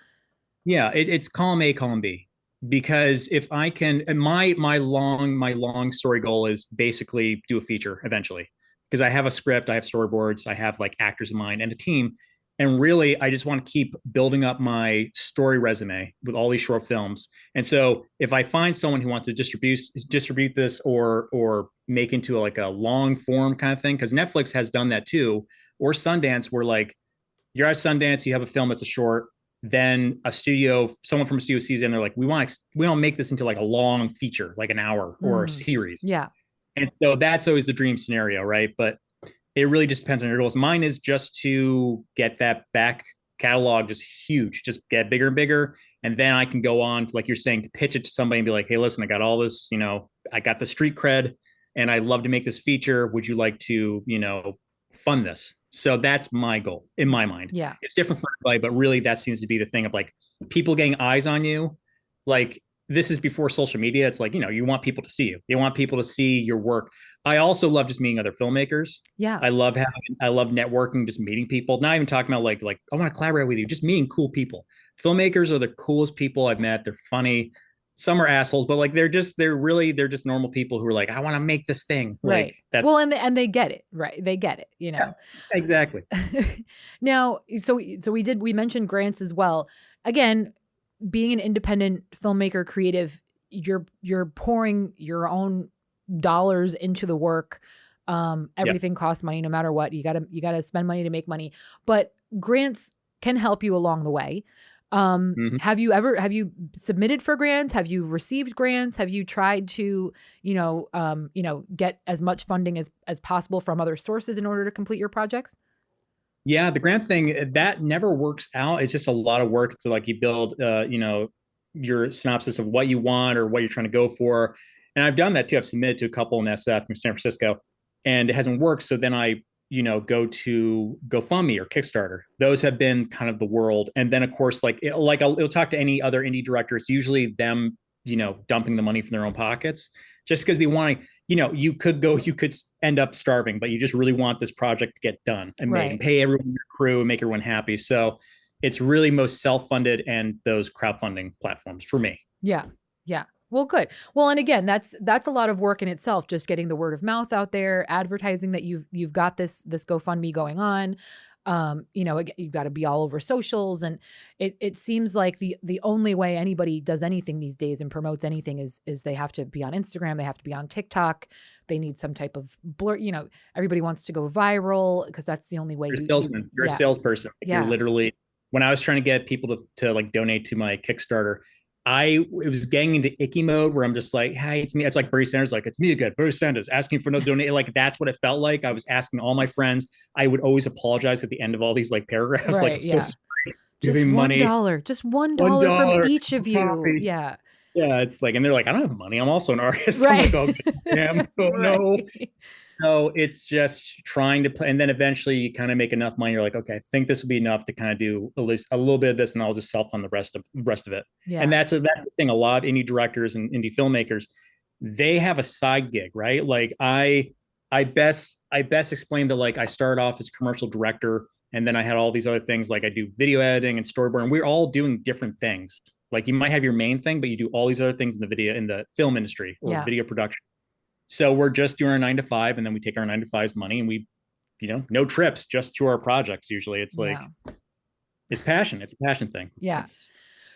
Yeah, it's column A, column B. Because if I can, and my long story goal is basically do a feature eventually. Because I have a script, I have storyboards, I have like actors in mind and a team. And really, I just want to keep building up my story resume with all these short films. And so, if I find someone who wants to distribute this or make into like a long form kind of thing, because Netflix has done that too, or Sundance, where like you're at Sundance, you have a film that's a short, then someone from a studio sees it and they're like, we don't make this into like a long feature, like an hour or a series. Yeah. And so that's always the dream scenario, right? But it really just depends on your goals. Mine is just to get that back catalog just huge, just get bigger and bigger. And then I can go on to, like you're saying, to pitch it to somebody and be like, hey, listen, I got all this, I got the street cred and I'd love to make this feature. Would you like to, fund this? So that's my goal in my mind. Yeah. It's different for everybody, but really that seems to be the thing of like people getting eyes on you. Like this is before social media. It's like, you want people to see you. They want people to see your work. I also love just meeting other filmmakers. Yeah. I love networking, just meeting people. Not even talking about like I want to collaborate with you, just meeting cool people. Filmmakers are the coolest people I've met. They're funny. Some are assholes, but like they're just normal people who are like, I want to make this thing. Right. Like that's well, and they get it, right? They get it, yeah, exactly. Now, so we mentioned grants as well. Again, being an independent filmmaker, creative, you're pouring your own dollars into the work. Everything costs money, no matter what. You gotta spend money to make money. But grants can help you along the way. Have you submitted for grants? Have you received grants? Have you tried to, get as much funding as possible from other sources in order to complete your projects? Yeah, the grant thing that never works out. It's just a lot of work to like you build, your synopsis of what you want or what you're trying to go for. And I've done that too. I've submitted to a couple in SF in San Francisco, and it hasn't worked. So then I, go to GoFundMe or Kickstarter. Those have been kind of the world. And then of course, it'll talk to any other indie director. It's usually them, dumping the money from their own pockets, just because they want to. You could end up starving, but you just really want this project to get done and made and pay everyone in your crew and make everyone happy. So it's really most self-funded and those crowdfunding platforms for me. Yeah. Yeah. Well, good. Well, and again, that's a lot of work in itself, just getting the word of mouth out there, advertising that you've got this GoFundMe going on. You've got to be all over socials, and it seems like the only way anybody does anything these days and promotes anything is they have to be on Instagram, they have to be on TikTok, they need some type of blur. Everybody wants to go viral because that's the only way. You're a salesman. You're a salesperson. You're literally. When I was trying to get people to like donate to my Kickstarter, it was getting into icky mode where I'm just like, hey, it's me. It's like Bernie Sanders, like, it's me again. Bernie Sanders asking for no donate. Like, that's what it felt like. I was asking all my friends. I would always apologize at the end of all these like paragraphs. Right, like, I'm so sorry. Just $1. Just $1 from each of you. Coffee. Yeah. Yeah, it's like, and they're like, I don't have money. I'm also an artist. Right. I'm like, oh, damn, oh no. So it's just trying to play, and then eventually you kind of make enough money. You're like, okay, I think this will be enough to kind of do at least a little bit of this, and I'll just self fund the rest of it. Yeah. And that's the thing. A lot of indie directors and indie filmmakers, they have a side gig, right? Like I best explain that like I started off as a commercial director. And then I had all these other things, like I do video editing and storyboard, and we're all doing different things. Like you might have your main thing, but you do all these other things in the film industry or video production. So we're just doing our 9 to 5, and then we take our 9 to 5's money and we, no trips, just to our projects. Usually it's like, it's passion. It's a passion thing. Yeah.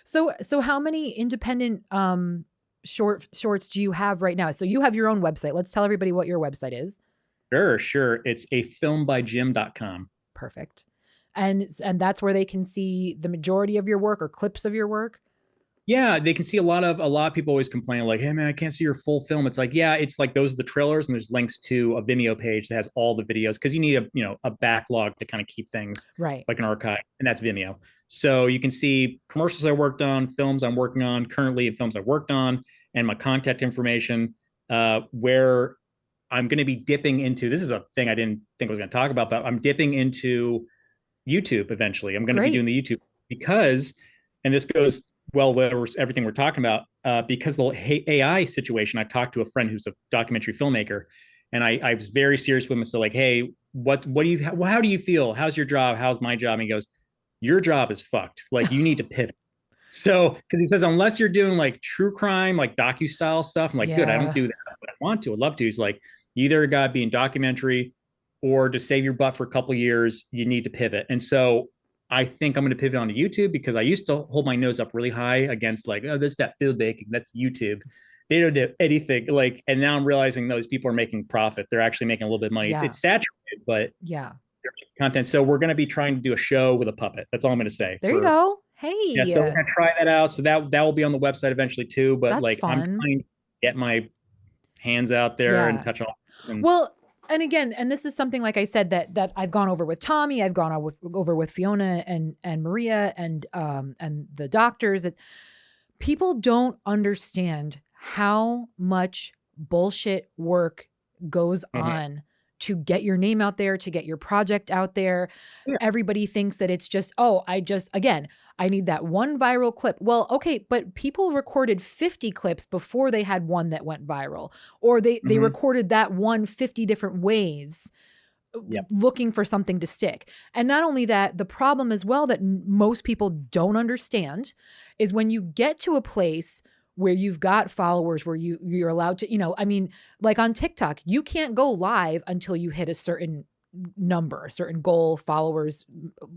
So how many independent shorts do you have right now? So you have your own website. Let's tell everybody what your website is. Sure. It's afilmbygym.com. Perfect. And that's where they can see the majority of your work or clips of your work. Yeah, they can see a lot of people always complain like, hey man, I can't see your full film. It's like, yeah, it's like those are the trailers, and there's links to a Vimeo page that has all the videos, because you need a backlog to kind of keep things right, like an archive, and that's Vimeo. So you can see commercials I worked on, films I'm working on currently, and films I worked on, and my contact information, where I'm going to be dipping into. This is a thing I didn't think I was going to talk about, but I'm dipping into YouTube eventually. I'm going to be doing the YouTube because, and this goes well with everything we're talking about, because the AI situation. I've talked to a friend who's a documentary filmmaker, and I was very serious with him. So like, hey, what do you, how do you feel? How's your job? How's my job? And he goes, your job is fucked. Like you need to pivot. So, because he says, unless you're doing like true crime, like docu-style stuff, I'm like, good, I don't do that, but I want to, I'd love to. He's like, you either got to be in documentary, or to save your butt for a couple of years, you need to pivot. And so I think I'm going to pivot onto YouTube, because I used to hold my nose up really high against like, oh, this, that filmmaking, that's YouTube. They don't do anything like, and now I'm realizing those people are making profit. They're actually making a little bit of money. It's saturated, but content. So we're going to be trying to do a show with a puppet. That's all I'm going to say. There you go. Hey. Yeah. So we're going to try that out. So that will be on the website eventually too. But that's like, fun. I'm trying to get my hands out there and touch on. Well, and again, and this is something, like I said, that I've gone over with Tommy, I've gone over with Fiona and Maria and the doctors. People don't understand how much bullshit work goes on to get your name out there, to get your project out there. Yeah. Everybody thinks that it's just, I need that one viral clip. Well, okay, but people recorded 50 clips before they had one that went viral, or they recorded that one 50 different ways, looking for something to stick. And not only that, the problem as well that most people don't understand is when you get to a place where you've got followers, where you're allowed to, like on TikTok, you can't go live until you hit a certain number, a certain goal, followers,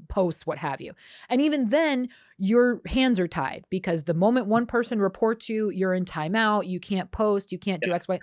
posts, what have you. And even then, your hands are tied, because the moment one person reports you, you're in timeout. You can't post, you can't do X, Y.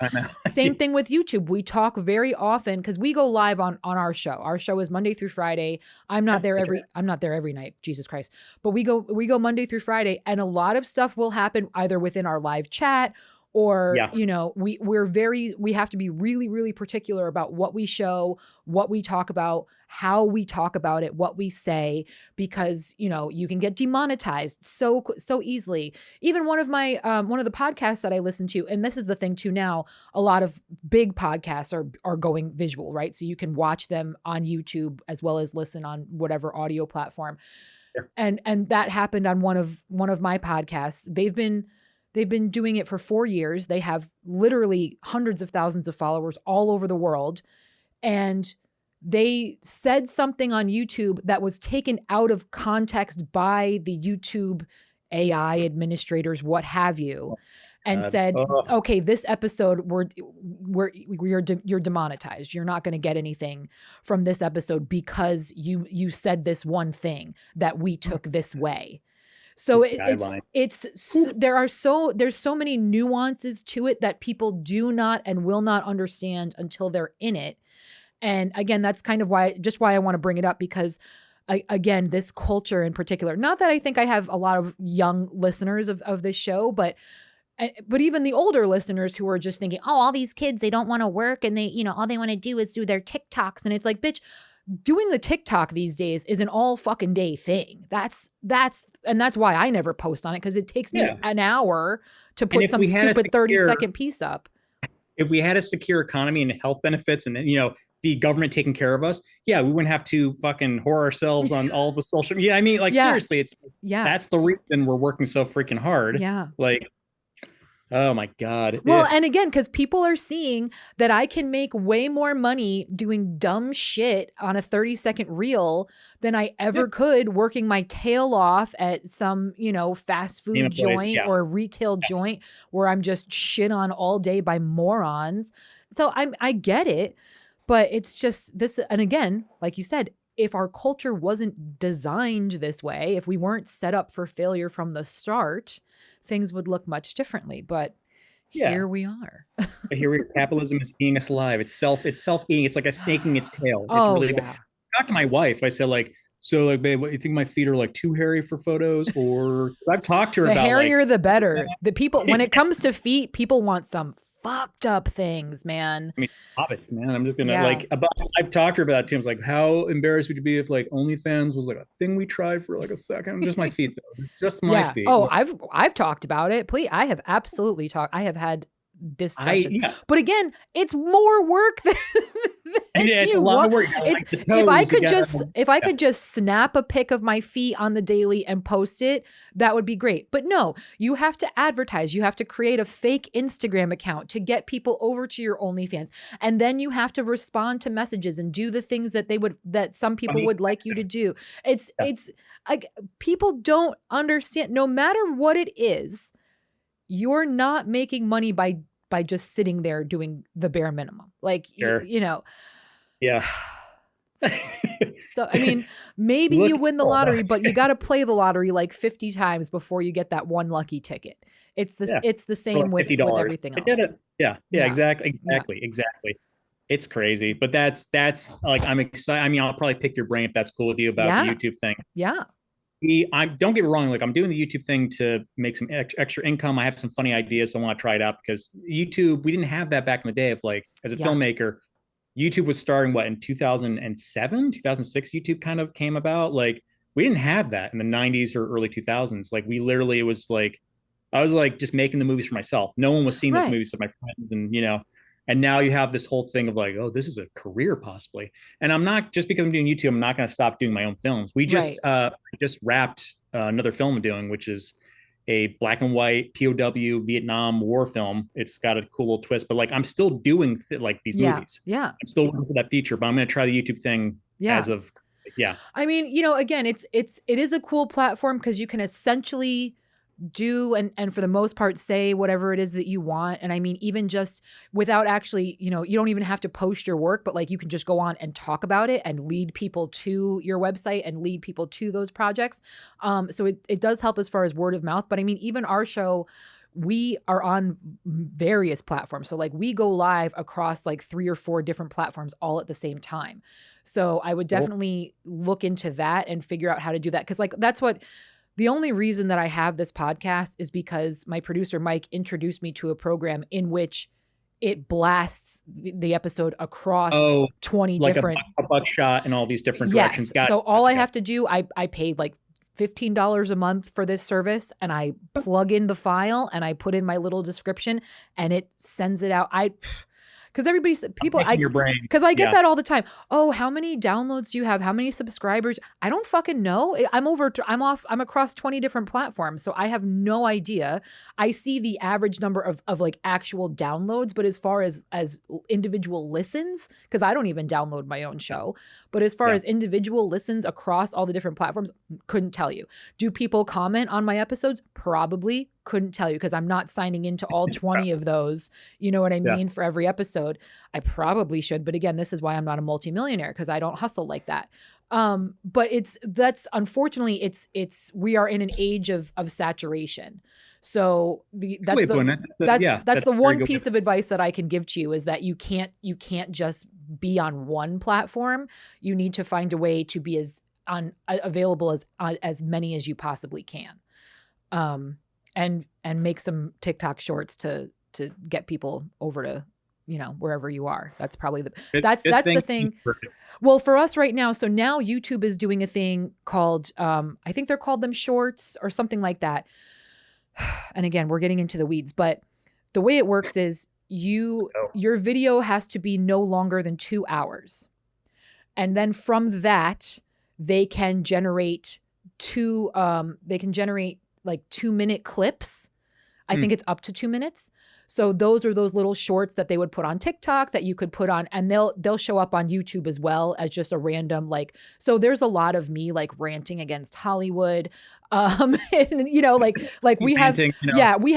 Same thing with YouTube. We talk very often, because we go live on our show. Our show is Monday through Friday. I'm not there every night, Jesus Christ. But we go Monday through Friday, and a lot of stuff will happen either within our live chat, or, we have to be really, really particular about what we show, what we talk about, how we talk about it, what we say, because, you can get demonetized so easily. Even one of the podcasts that I listen to, and this is the thing too now, a lot of big podcasts are going visual, right? So you can watch them on YouTube as well as listen on whatever audio platform. Sure. And that happened on one of my podcasts. They've been doing it for 4 years. They have literally hundreds of thousands of followers all over the world. And they said something on YouTube that was taken out of context by the YouTube AI administrators, what have you, and said, okay, this episode, you're demonetized. You're not going to get anything from this episode because you said this one thing that we took this way. So there's so many nuances to it that people do not and will not understand until they're in it. And again, that's kind of why I want to bring it up, because again, this culture in particular, not that I think I have a lot of young listeners of this show, but even the older listeners who are just thinking, oh, all these kids, they don't want to work, and they, all they want to do is do their TikToks. And it's like, bitch, doing the TikTok these days is an all fucking day thing. That's why I never post on it, because it takes me an hour to put some stupid 30-second piece up. If we had a secure economy and health benefits, and the government taking care of us, we wouldn't have to fucking whore ourselves on all the social media. Seriously, that's the reason we're working so freaking hard. Oh my God. Well, Ugh. and again, because people are seeing that I can make way more money doing dumb shit on a 30-second reel than I Yeah. ever could working my tail off at some, fast Name food a place. joint Yeah. or a retail joint where I'm just shit on all day by morons. So I get it, but it's just this. And again, like you said, if our culture wasn't designed this way, if we weren't set up for failure from the start, things would look much differently. But Yeah. here we are. But here capitalism is eating us alive. It's self eating. It's like a snake eating its tail. It's Oh really bad. yeah. I talked to my wife. I said like, so like, babe, what you think my feet are like too hairy for photos? Or I've talked to her The about like, hairier the better. The people when it comes to feet, people want some fucked up things, man. I mean, hobbits, man. I'm just gonna Yeah. like about. I've talked to her about it too. I was like, how embarrassed would you be if like OnlyFans was like a thing we tried for like a second? Just my feet, though. Just my Yeah. feet. Oh, I've talked about it. Please, I have absolutely talked. I have had discussions. Yeah. But again, it's more work than, Yeah, it's a you lot want. of work. It's Like the if I toes, you could gotta, just if I yeah. could just snap a pic of my feet on the daily and post it, that would be great. But no, you have to advertise. You have to create a fake Instagram account to get people over to your OnlyFans. And then you have to respond to messages and do the things that some people would like you to do. It's like people don't understand, no matter what it is, you're not making money by just sitting there doing the bare minimum. Like, Sure. Yeah. So, I mean, maybe Look, you win the lottery, but you got to play the lottery like 50 times before you get that one lucky ticket. yeah, It's the for same like with $50. everything I else. did it. Yeah. Yeah. Yeah. Exactly. Yeah. Exactly. It's crazy, but that's like I'm excited. I mean, I'll probably pick your brain if that's cool with you about the Yeah. YouTube thing. Yeah. I don't get me wrong. Like I'm doing the YouTube thing to make some extra income. I have some funny ideas. So I want to try it out because YouTube, we didn't have that back in the day of like, as a Yeah. filmmaker, YouTube was starting what in 2007, 2006, YouTube kind of came about. Like we didn't have that in the 90s or early 2000s. Like we literally, it was like, I was like just making the movies for myself. No one was seeing those Right. movies of my friends. And now you have this whole thing of like, oh, this is a career possibly. And I'm not, just because I'm doing YouTube, I'm not going to stop doing my own films. We just wrapped another film I'm doing, which is a black and white POW Vietnam War film. It's got a cool little twist, but like I'm still doing like these movies. Yeah. I'm still looking for that feature, but I'm going to try the YouTube thing as of, yeah. I mean, again, it is a cool platform because you can essentially do and for the most part say whatever it is that you want. And I mean, even just without actually, you don't even have to post your work, but like you can just go on and talk about it and lead people to your website and lead people to those projects. So it does help as far as word of mouth. But I mean, even our show, we are on various platforms. So like we go live across like 3 or 4 different platforms all at the same time. So I would definitely look into that and figure out how to do that. Cause like, that's what, the only reason that I have this podcast is because my producer, Mike, introduced me to a program in which it blasts the episode across 20 like different a buckshot in all these different directions. So all I have to do, I paid like $15 a month for this service and I plug in the file and I put in my little description and it sends it out. Because because I get that all the time. Oh, how many downloads do you have? How many subscribers? I don't fucking know. I'm across 20 different platforms. So I have no idea. I see the average number of like actual downloads, but as far as individual listens, because I don't even download my own show, but as far as individual listens across all the different platforms, couldn't tell you. Do people comment on my episodes? Probably. Couldn't tell you because I'm not signing into all 20 of those. You know what I mean? For every episode. I probably should. But again, this is why I'm not a multimillionaire because I don't hustle like that. But unfortunately, we are in an age of saturation. So that's the one piece of advice that I can give to you is that you can't just be on one platform. You need to find a way to be available as many as you possibly can. And make some TikTok shorts to get people over to, wherever you are. That's probably that's the thing. Well, for us right now, so now YouTube is doing a thing called, I think they're called them shorts or something like that. And again, we're getting into the weeds, but the way it works is your video has to be no longer than 2 hours. And then from that, they can generate like 2-minute clips. I think it's up to 2 minutes. So those are those little shorts that they would put on TikTok that you could put on, and they'll show up on YouTube as well as just a random, like, so there's a lot of me like ranting against Hollywood. And like we have, we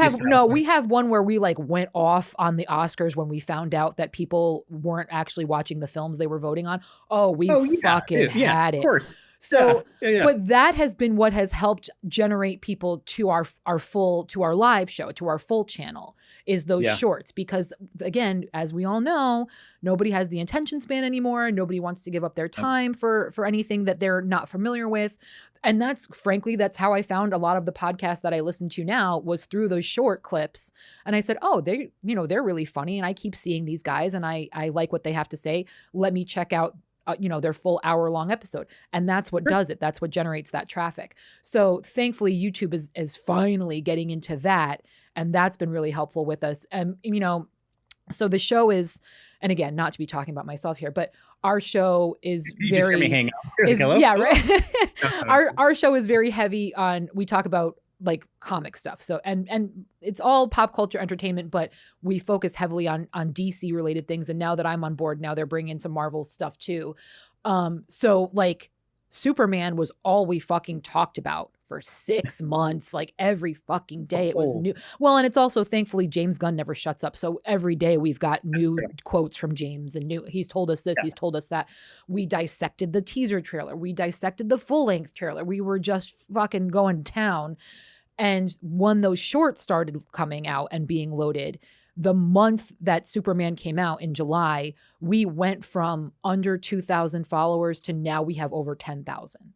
have one where we like went off on the Oscars when we found out that people weren't actually watching the films they were voting on. Fucking had it. Of course. So, but that has been what has helped generate people to our live show, to our full channel, is those shorts. Because again, as we all know, nobody has the attention span anymore. Nobody wants to give up their time for anything that they're not familiar with. And that's how I found a lot of the podcasts that I listen to now, was through those short clips. And I said, oh, they're really funny. And I keep seeing these guys and I like what they have to say. Let me check out their full hour-long episode. And that's what does it. That's what generates that traffic. So thankfully, YouTube is finally getting into that. And that's been really helpful with us. And, so the show is, and again, not to be talking about myself here, but our show is very, just hang out. Yeah, right. Our show is very heavy on, we talk about like comic stuff. So, and it's all pop culture entertainment, but we focus heavily on DC related things. And now that I'm on board, now they're bringing some Marvel stuff too. So like Superman was all we fucking talked about for 6 months, like every fucking day it was new. Well, and it's also, thankfully, James Gunn never shuts up. So every day we've got new quotes from James, and he's told us this, he's told us that. We dissected the teaser trailer. We dissected the full length trailer. We were just fucking going to town. And when those shorts started coming out and being loaded, the month that Superman came out in July, we went from under 2,000 followers to now we have over 10,000.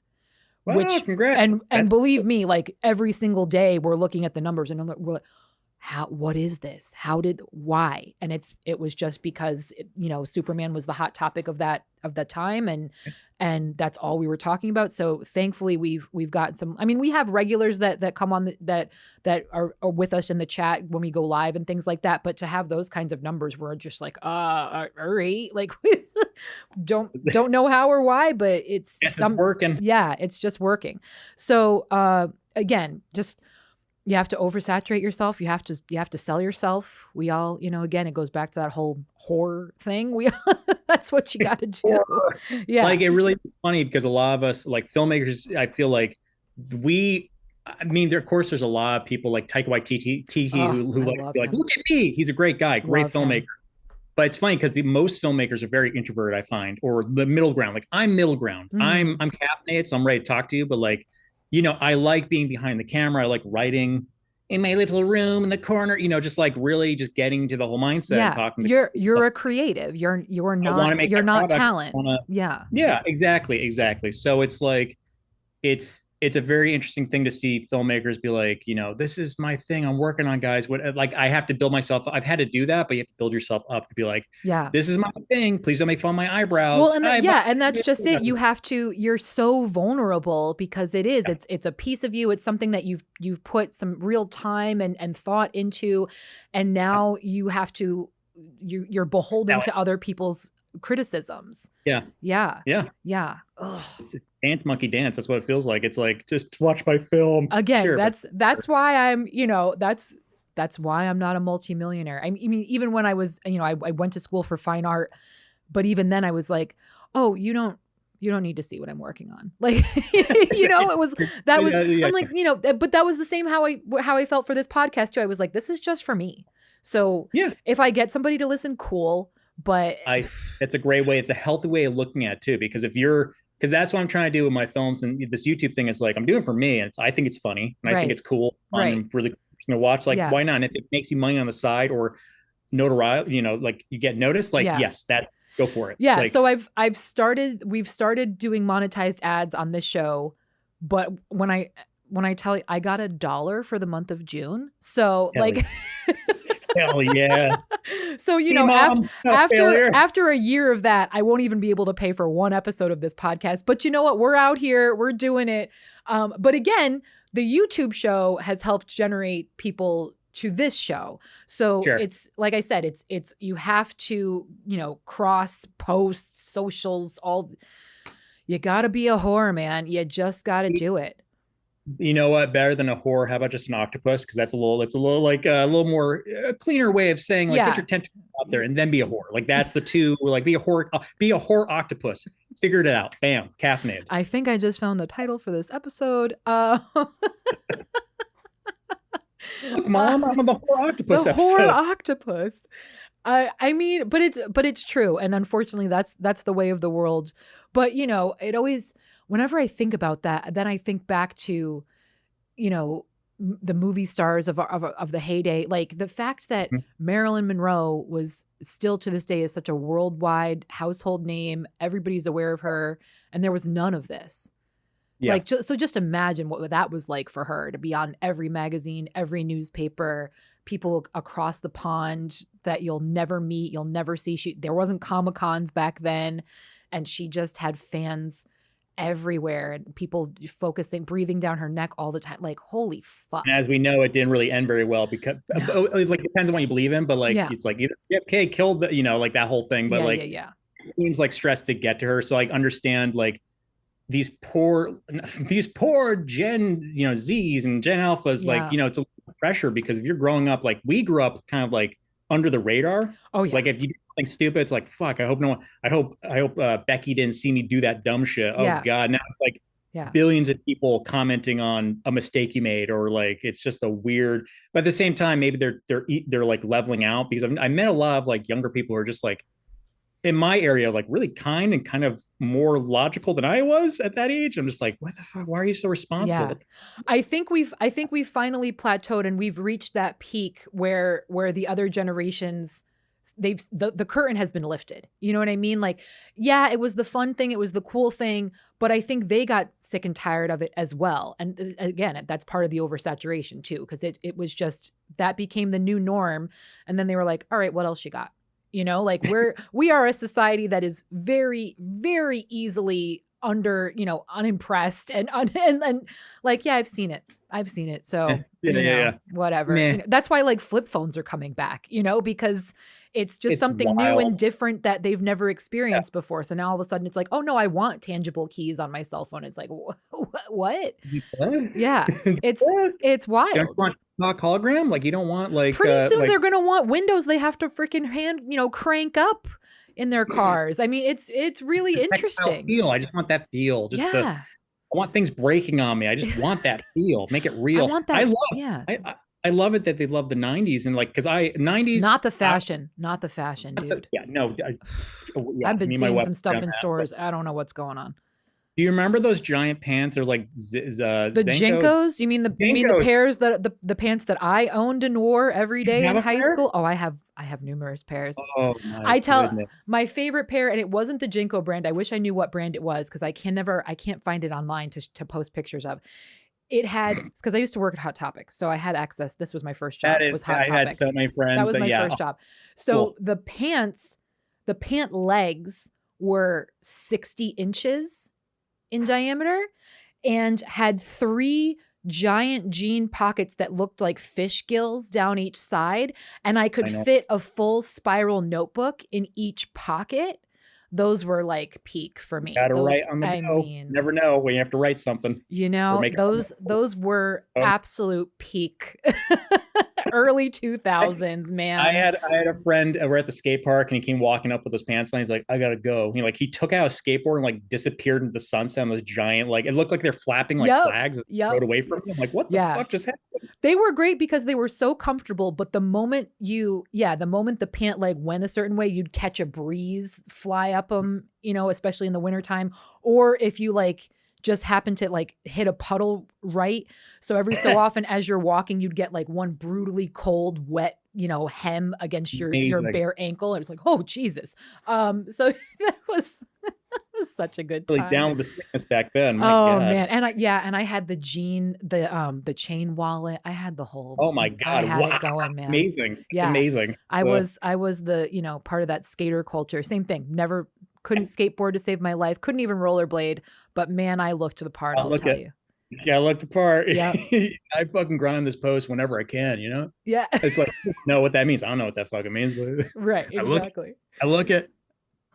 Wow, congrats. And believe me, like every single day we're looking at the numbers and we're like, what is this? Why? And it was just because, Superman was the hot topic of that time. And that's all we were talking about. So thankfully we've got some, we have regulars that come on that are with us in the chat when we go live and things like that. But to have those kinds of numbers, we're just like, all right, like don't know how or why, but it's working. Yeah, it's just working. So again, just, you have to oversaturate yourself. You have to sell yourself. We all, again, it goes back to that whole horror thing. That's what you got to do. Yeah. Like, it really is funny because a lot of us, like filmmakers, I feel like of course, there's a lot of people like Taika Waititi who like to be like, look at me. He's a great guy, great filmmaker. Him. But it's funny because most filmmakers are very introverted, I find, or the middle ground. Like, I'm middle ground. I'm caffeinated, so I'm ready to talk to you. But like, I like being behind the camera. I like writing in my little room in the corner, just like really just getting to the whole mindset. Yeah. And talking you're a creative. You're not talent. Yeah, exactly. So it's like, it's a very interesting thing to see filmmakers be like, this is my thing I'm working on, guys. Like, I have to build myself. I've had to do that, but you have to build yourself up to be like, this is my thing. Please don't make fun of my eyebrows. Well, and that's just it. You're so vulnerable because it's a piece of you. It's something that you've put some real time and thought into, and now you have to, you're beholden to other people's criticisms. Yeah. Ugh. It's dance monkey dance. That's what it feels like. It's like, just watch my film. Again, sure, that's why I'm, that's why I'm not a multimillionaire. I mean, even when I was, I went to school for fine art, but even then I was like, oh, you don't need to see what I'm working on. Like, it was, that was, I'm like, but that was the same how I felt for this podcast too. I was like, this is just for me. So if I get somebody to listen, cool. But it's a great way. It's a healthy way of looking at it too, because because that's what I'm trying to do with my films. And this YouTube thing is like, I'm doing it for me. And I think it's funny. And I think it's cool. And really to watch. Like, why not? And if it makes you money on the side or notoriety, like you get noticed, like, yes, go for it. Yeah. Like, so we've started doing monetized ads on this show. But when I tell you, I got $1 for the month of June. So hell yeah. So, after a year of that, I won't even be able to pay for one episode of this podcast. But you know what? We're out here. We're doing it. But again, the YouTube show has helped generate people to this show. So it's, like I said, it's you have to, cross posts, socials, you got to be a whore, man. You just got to do it. You know what? Better than a whore. How about just an octopus? Because that's a little like a little more cleaner way of saying like get Yeah. your tentacles out there and then be a whore. Like that's the two. Like be a whore octopus. Figured it out. Bam, caffeinated. I think I just found a title for this episode. Look, mom, I'm a whore The octopus whore episode. octopus. I mean, but it's true, and unfortunately, that's the way of the world. But you know, it always whenever I think about that, then I think back to you know the movie stars of the heyday, like the fact that Marilyn Monroe was still to this day is such a worldwide household name. Everybody's aware of her, and there was none of this. Yeah. Like, so just imagine what that was like for her to be on every magazine, every newspaper, people across the pond that you'll never meet, you'll never see. There wasn't Comic-Cons back then, and she just had fans everywhere and people focusing, breathing down her neck all the time. Like, holy fuck. And as we know, it didn't really end very well because it like depends on what you believe in, but like it's like either JFK killed the, like that whole thing, but it seems like stress to get to her. So I understand like these poor Gen Z's and Gen Alphas, like it's a lot of pressure because if you're growing up like we grew up kind of like under the radar. Oh yeah. Like if you do something stupid, it's like fuck. I hope Becky didn't see me do that dumb shit. Oh god, now it's like billions of people commenting on a mistake you made, or like it's just a weird. But at the same time, maybe they're like leveling out because I met a lot of like younger people who are just like in my area, like really kind and kind of more logical than I was at that age. I'm just like, what the fuck? Why are you so responsible? Yeah. I think we've finally plateaued and we've reached that peak where the other generations, the curtain has been lifted. You know what I mean? Like, yeah, it was the fun thing. It was the cool thing, but I think they got sick and tired of it as well. And again, that's part of the oversaturation too, because it was just, that became the new norm. And then they were like, all right, what else you got? Like we are a society that is very, very easily unimpressed and like, I've seen it. So, whatever. That's why like flip phones are coming back, because it's just something wild, new and different that they've never experienced before. So now all of a sudden it's like, oh no, I want tangible keys on my cell phone. It's like, what? Yeah. It's wild. Not hologram, like you don't want like pretty soon they're gonna want windows they have to freaking crank up in their cars. I mean, it's really interesting. Feel. I just want that feel. I want things breaking on me. I just want that feel. Make it real. I want that. I love it that they love the 90s and like because 90s not the fashion, dude. I've been seeing some stuff in stores. I don't know what's going on. Do you remember those giant pants? They're like the JNCOs. You mean the pairs that the pants that I owned and wore every day in high school? Oh, I have numerous pairs. Oh, my favorite pair, and it wasn't the JNCO brand. I wish I knew what brand it was because I can't find it online to post pictures of. It had, because I used to work at Hot Topic, so I had access. This was my first job. Was Hot Topic. I had so many friends. That was my first job. So the pant legs were 60 inches in diameter and had 3 giant jean pockets that looked like fish gills down each side. And I could fit a full spiral notebook in each pocket. Those were like peak for me. Gotta write on the mean, never know when you have to write something. Those were absolute peak. Early 2000s, man. I had a friend. We're at the skate park, and he came walking up with his pants on. He's like, "I gotta go." He took out a skateboard and like disappeared into the sunset. And was giant, like it looked like they're flapping like flags. Rode away from him. I'm like, what the fuck just happened? They were great because they were so comfortable. But the moment the pant leg went a certain way, you'd catch a breeze fly up them. Especially in the wintertime, or if you like just happen to like hit a puddle right. So every so often as you're walking, you'd get like one brutally cold, wet, hem against your bare ankle. And it's like, oh, Jesus. So that was such a good time. Really down with the sickness back then. God. Man. And I had the chain wallet. I had the whole, oh my God. I had it going, man. Amazing. It's amazing. I was the, part of that skater culture. Same thing. Never couldn't skateboard to save my life. Couldn't even rollerblade, but man, I looked the part. I'll tell you. Yeah, I looked the part. Yeah. I fucking grind this post whenever I can, Yeah. It's like, know what that means. I don't know what that fucking means, but right. Exactly. I look at,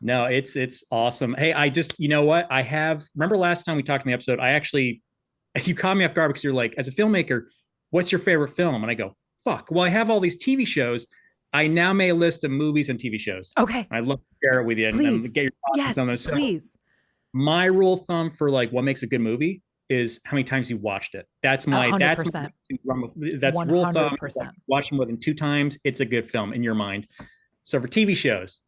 no, it's awesome. Hey, I just, you know what? Remember last time we talked in the episode, I actually you caught me off guard because you're like, as a filmmaker, what's your favorite film? And I go, fuck. Well, I have all these TV shows. I now made a list of movies and TV shows. Okay. I'd love to share it with you and Please. get your thoughts Yes, on those. So please. my rule of thumb for like what makes a good movie is how many times you watched it. That's my 100%. that's 100%. rule of thumb. Like watching more than 2 times, it's a good film in your mind. So for TV shows,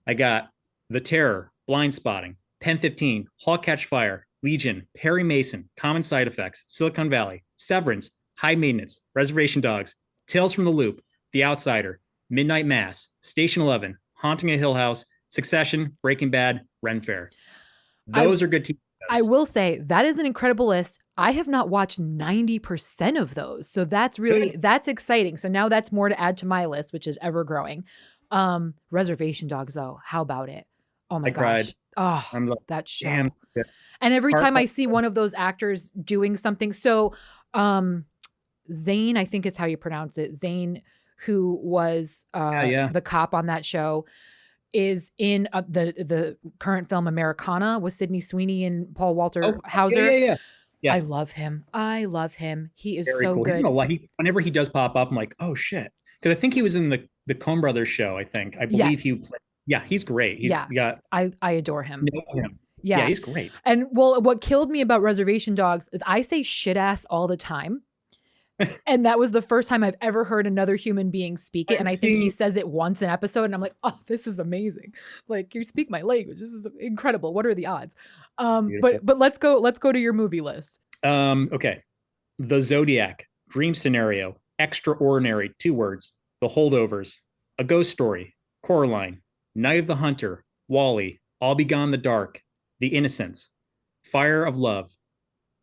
I got The Terror, Blind Spotting, Pen 15, Hawk Catch Fire, Legion, Perry Mason, Common Side Effects, Silicon Valley, Severance, High Maintenance, Reservation Dogs, Tales from the Loop, The Outsider, Midnight Mass, Station 11, Haunting a Hill House, Succession, Breaking Bad, Ren Fair. Those are good TV shows. I will say that is an incredible list. I have not watched 90% of those. So that's really, that's exciting. So now that's more to add to my list, which is ever growing. Reservation Dogs though. How about it? Oh my gosh. Cried. Oh, I'm like, that show. damn. And every time I see one of those actors doing something. So, Zane, I think is how you pronounce it. Zane, who was the cop on that show, is in the current film Americana with Sydney Sweeney and Paul Walter Hauser. Yeah. I love him. He is very so cool. good. He's in a lot. Whenever he does pop up, I'm like, oh shit. Because I think he was in the Coen Brothers show, I believe he played. Yeah, he's great. I adore him. Yeah, he's great. And well, what killed me about Reservation Dogs is I say shit ass all the time. And that was the first time I've ever heard another human being speak it. And I think he says it once an episode and I'm like, oh, this is amazing. Like, you speak my language. This is incredible. What are the odds? But let's go to your movie list. Okay. The Zodiac, Dream Scenario, Extraordinary, 2 words, The Holdovers, A Ghost Story, Coraline, Night of the Hunter, Wall-E, I'll Be Gone in the Dark, The Innocents, Fire of Love,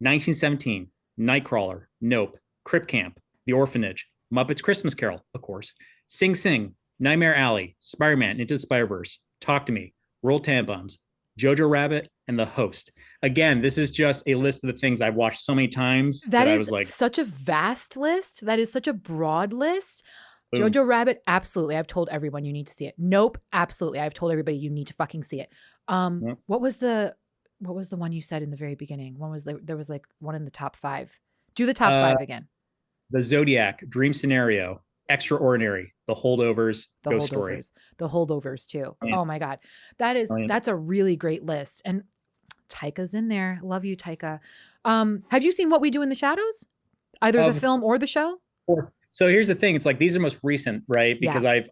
1917, Nightcrawler, Nope, Crip Camp, The Orphanage, Muppets Christmas Carol, of course, Sing Sing, Nightmare Alley, Spider-Man Into the Spider-Verse, Talk to Me, Roll Tampons, Jojo Rabbit, and The Host. Again, this is just a list of the things I've watched so many times that I was like, such a vast list. That is such a broad list. Boom. Jojo Rabbit, absolutely. I've told everyone you need to see it. Nope, absolutely. I've told everybody you need to fucking see it. Yep. What was the one you said in the very beginning? There was like one in the top 5. Do the top 5 again. The Zodiac, Dream Scenario, Extraordinary, The Holdovers, Ghost Story. The Holdovers too. Yeah. Oh my God. That's a really great list. And Taika's in there. Love you, Taika. Have you seen What We Do in the Shadows? Either the film or the show? So here's the thing. It's like, these are most recent, right? Because I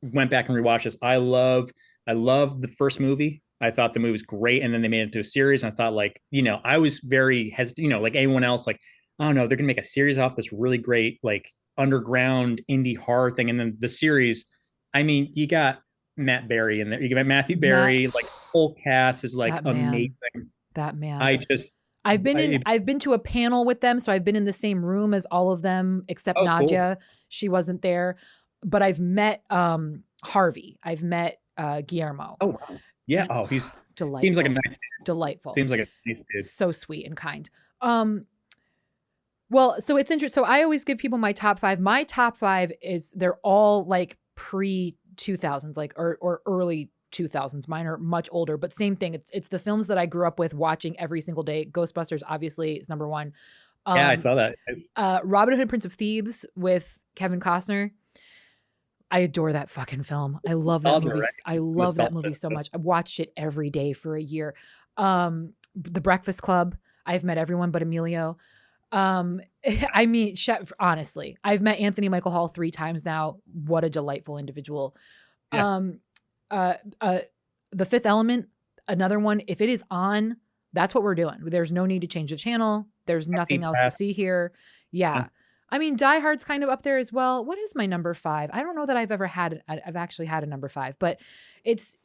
went back and rewatched this. I love the first movie. I thought the movie was great. And then they made it into a series. And I thought, like, I was very hesitant, like anyone else, like, oh no, they're gonna make a series off this really great, like, underground indie horror thing. And then the series, I mean, you got Matt Berry in there. You got Matthew Berry, like, whole cast is like amazing. That man. I've been to a panel with them, so I've been in the same room as all of them except Nadia. Cool. She wasn't there, but I've met Harvey. I've met Guillermo. Oh wow. Yeah. Oh, he's delightful. Seems like a nice dude. Delightful. Seems like a nice dude. So sweet and kind. Well, so it's interesting. So I always give people my top 5. My top 5 they're all like pre-2000s, like or early 2000s. Mine are much older, but same thing. It's the films that I grew up with watching every single day. Ghostbusters obviously is number 1. Yeah, I saw that. Robin Hood, Prince of Thieves with Kevin Costner. I adore that fucking film. I love that movie. Right? I love that movie so much. I watched it every day for a year. The Breakfast Club. I've met everyone but Emilio. I mean, honestly, I've met Anthony Michael Hall 3 times now. What a delightful individual. Yeah. The Fifth Element, another one. If it is on, that's what we're doing. There's no need to change the channel. There's nothing else to see here. Yeah. I mean, Die Hard's kind of up there as well. What is my number 5? I don't know that I've actually had a number 5, but it's,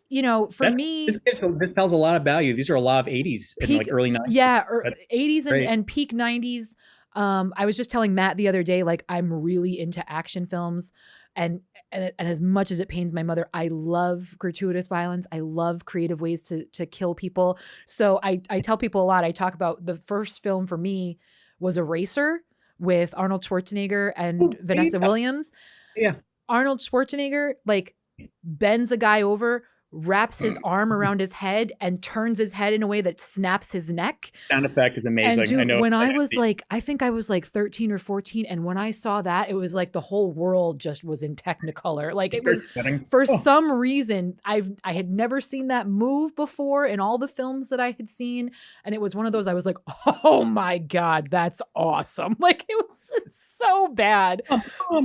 for me. This tells a lot about you. These are a lot of 80s and like early 90s. Yeah, 80s and peak 90s. I was just telling Matt the other day, like, I'm really into action films. And as much as it pains my mother, I love gratuitous violence. I love creative ways to kill people. So I tell people a lot. I talk about the first film for me was Eraser with Arnold Schwarzenegger and Vanessa Williams. Yeah. Arnold Schwarzenegger, like, bends a guy over wraps his arm around his head and turns his head in a way that snaps his neck. Sound effect is amazing. And dude, I know. when I was like, I think I was like 13 or 14. And when I saw that, it was like the whole world just was in Technicolor. Like it was, for some reason, I had never seen that move before in all the films that I had seen. And it was one of those, I was like, oh my God, that's awesome. Like it was so bad.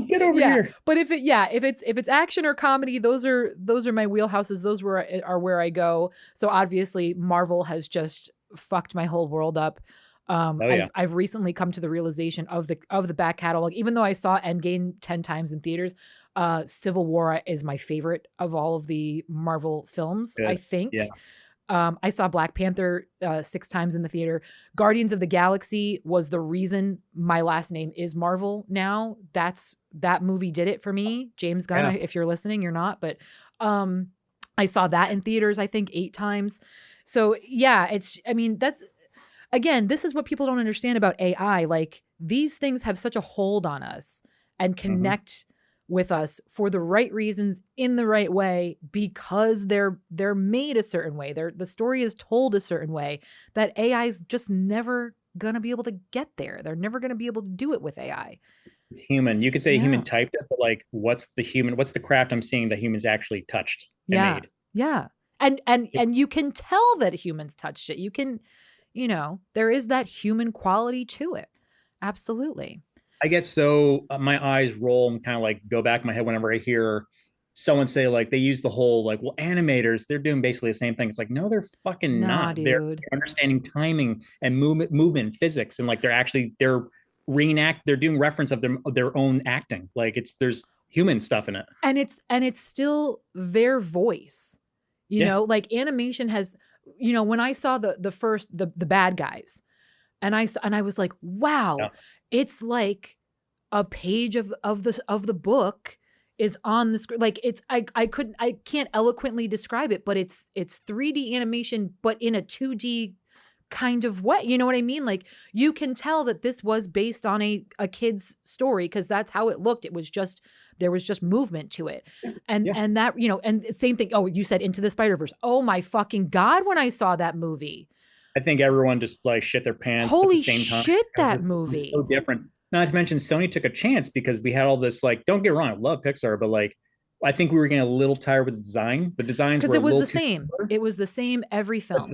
Get over here. But if it's action or comedy, those are my wheelhouses. Those are where I go. So obviously Marvel has just fucked my whole world up. I've recently come to the realization of the back catalog. Even though I saw Endgame 10 times in theaters, Civil War is my favorite of all of the Marvel films. I think. Yeah. I saw Black Panther 6 times in the theater. Guardians of the Galaxy was the reason my last name is Marvel now. That movie did it for me. James Gunn, if you're listening, you're not, but I saw that in theaters, I think 8 times. So yeah, this is what people don't understand about AI. Like these things have such a hold on us and connect with us for the right reasons in the right way, because they're made a certain way. The story is told a certain way that AI is just never going to be able to get there. They're never going to be able to do it with AI. It's human. You could say human typed it, but like, what's the craft I'm seeing that humans actually touched and made? Yeah. And you can tell that humans touched it. You can, there is that human quality to it. Absolutely. I get so my eyes roll and kind of like go back in my head whenever I hear someone say like they use the whole like, well, animators, they're doing basically the same thing. It's like, no, they're fucking not. Dude. They're understanding timing and movement, physics, and like they're doing reference of their own acting. Like there's human stuff in it. And it's still their voice. You know, like animation has, when I saw the first the bad guys, and I was like, wow, it's like a page of the book is on the screen. Like I can't eloquently describe it, but it's 3D animation, but in a 2D kind of way. You know what I mean? Like you can tell that this was based on a kid's story, because that's how it looked. There was just movement to it. And that, and same thing. Oh, you said Into the Spider-Verse. Oh my fucking God. When I saw that movie, I think everyone just like shit their pants at the same time. Holy shit, that movie. It's so different. Not to mention Sony took a chance, because we had all this, like, don't get wrong, I love Pixar, but like, I think we were getting a little tired with the design. The designs were because it was the same. It was the same every film.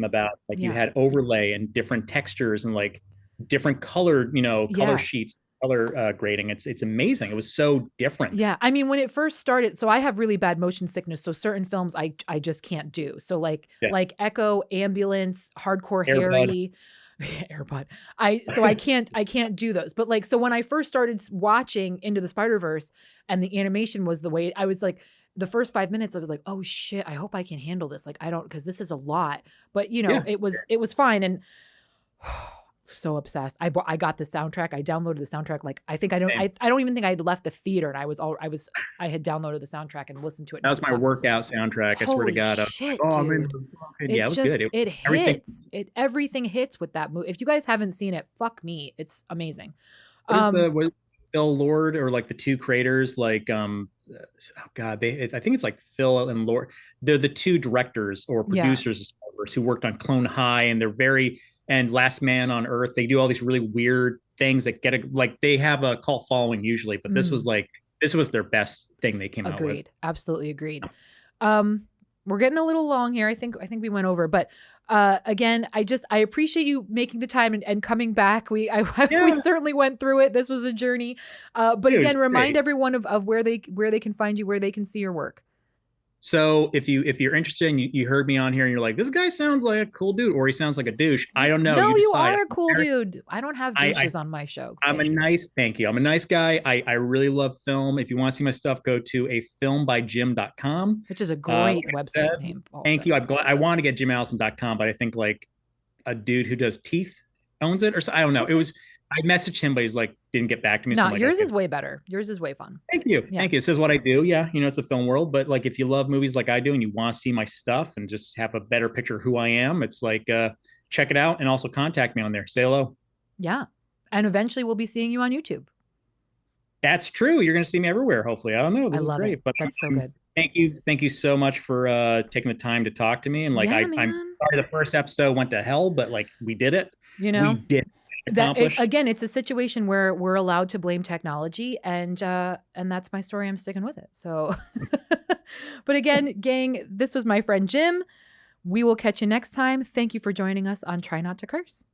About like you had overlay and different textures and like different colored, color sheets, color grading. It's amazing. It was so different. Yeah, I mean, when it first started, so I have really bad motion sickness, so certain films I just can't do. So like Echo, Ambulance, Hardcore Harry. AirPod. I can't do those. But like, so when I first started watching Into the Spider-Verse and the animation was the way, I was like, the first 5 minutes, I was like, oh shit, I hope I can handle this. Like, because this is a lot, but it was fine. And so obsessed. I got the soundtrack. I downloaded the soundtrack. Like, I don't even think I had left the theater, and I had downloaded the soundtrack and listened to it. That was my workout soundtrack. I swear to God. Shit, dude. It was good. It hits. Everything hits with that movie. If you guys haven't seen it, fuck me. It's amazing. What Phil Lord, or like the two creators, like I think it's like Phil and Lord. They're the two directors or producers who worked on Clone High, and and Last Man on Earth. They do all these really weird things that they have a cult following usually, but this was their best thing they came out with. Agreed. Absolutely agreed. We're getting a little long here. I think we went over, but again, I appreciate you making the time and coming back. We certainly went through it. This was a journey. But again, remind everyone of where they can find you, where they can see your work. So if you're interested and you heard me on here and you're like, this guy sounds like a cool dude, or he sounds like a douche, I don't know. No, you are a cool dude. I don't have douches on my show. Thank you. I'm a nice guy. I really love film. If you want to see my stuff, go to afilmbygym.com, which is a great website name. Also. Thank you. I want to get jimallison.com, but I think like a dude who does teeth owns it, or so. I don't know. Okay. I messaged him, but he's like, didn't get back to me. No, yours is way better. Yours is way fun. Thank you. Yeah. Thank you. This is what I do. Yeah. It's a film world, but like, if you love movies like I do and you want to see my stuff and just have a better picture of who I am, it's like, check it out, and also contact me on there. Say hello. Yeah. And eventually we'll be seeing you on YouTube. That's true. You're going to see me everywhere, hopefully. I don't know. This is great. But that's so good. Thank you so much for taking the time to talk to me. And like, Yeah, I'm man. sorry the first episode went to hell, but like, we did it. You We know, did accomplish. again, it's a situation where we're allowed to blame technology, and that's my story. I'm sticking with it. So, but again, gang, this was my friend Jim. We will catch you next time. Thank you for joining us on Try Not to Curse.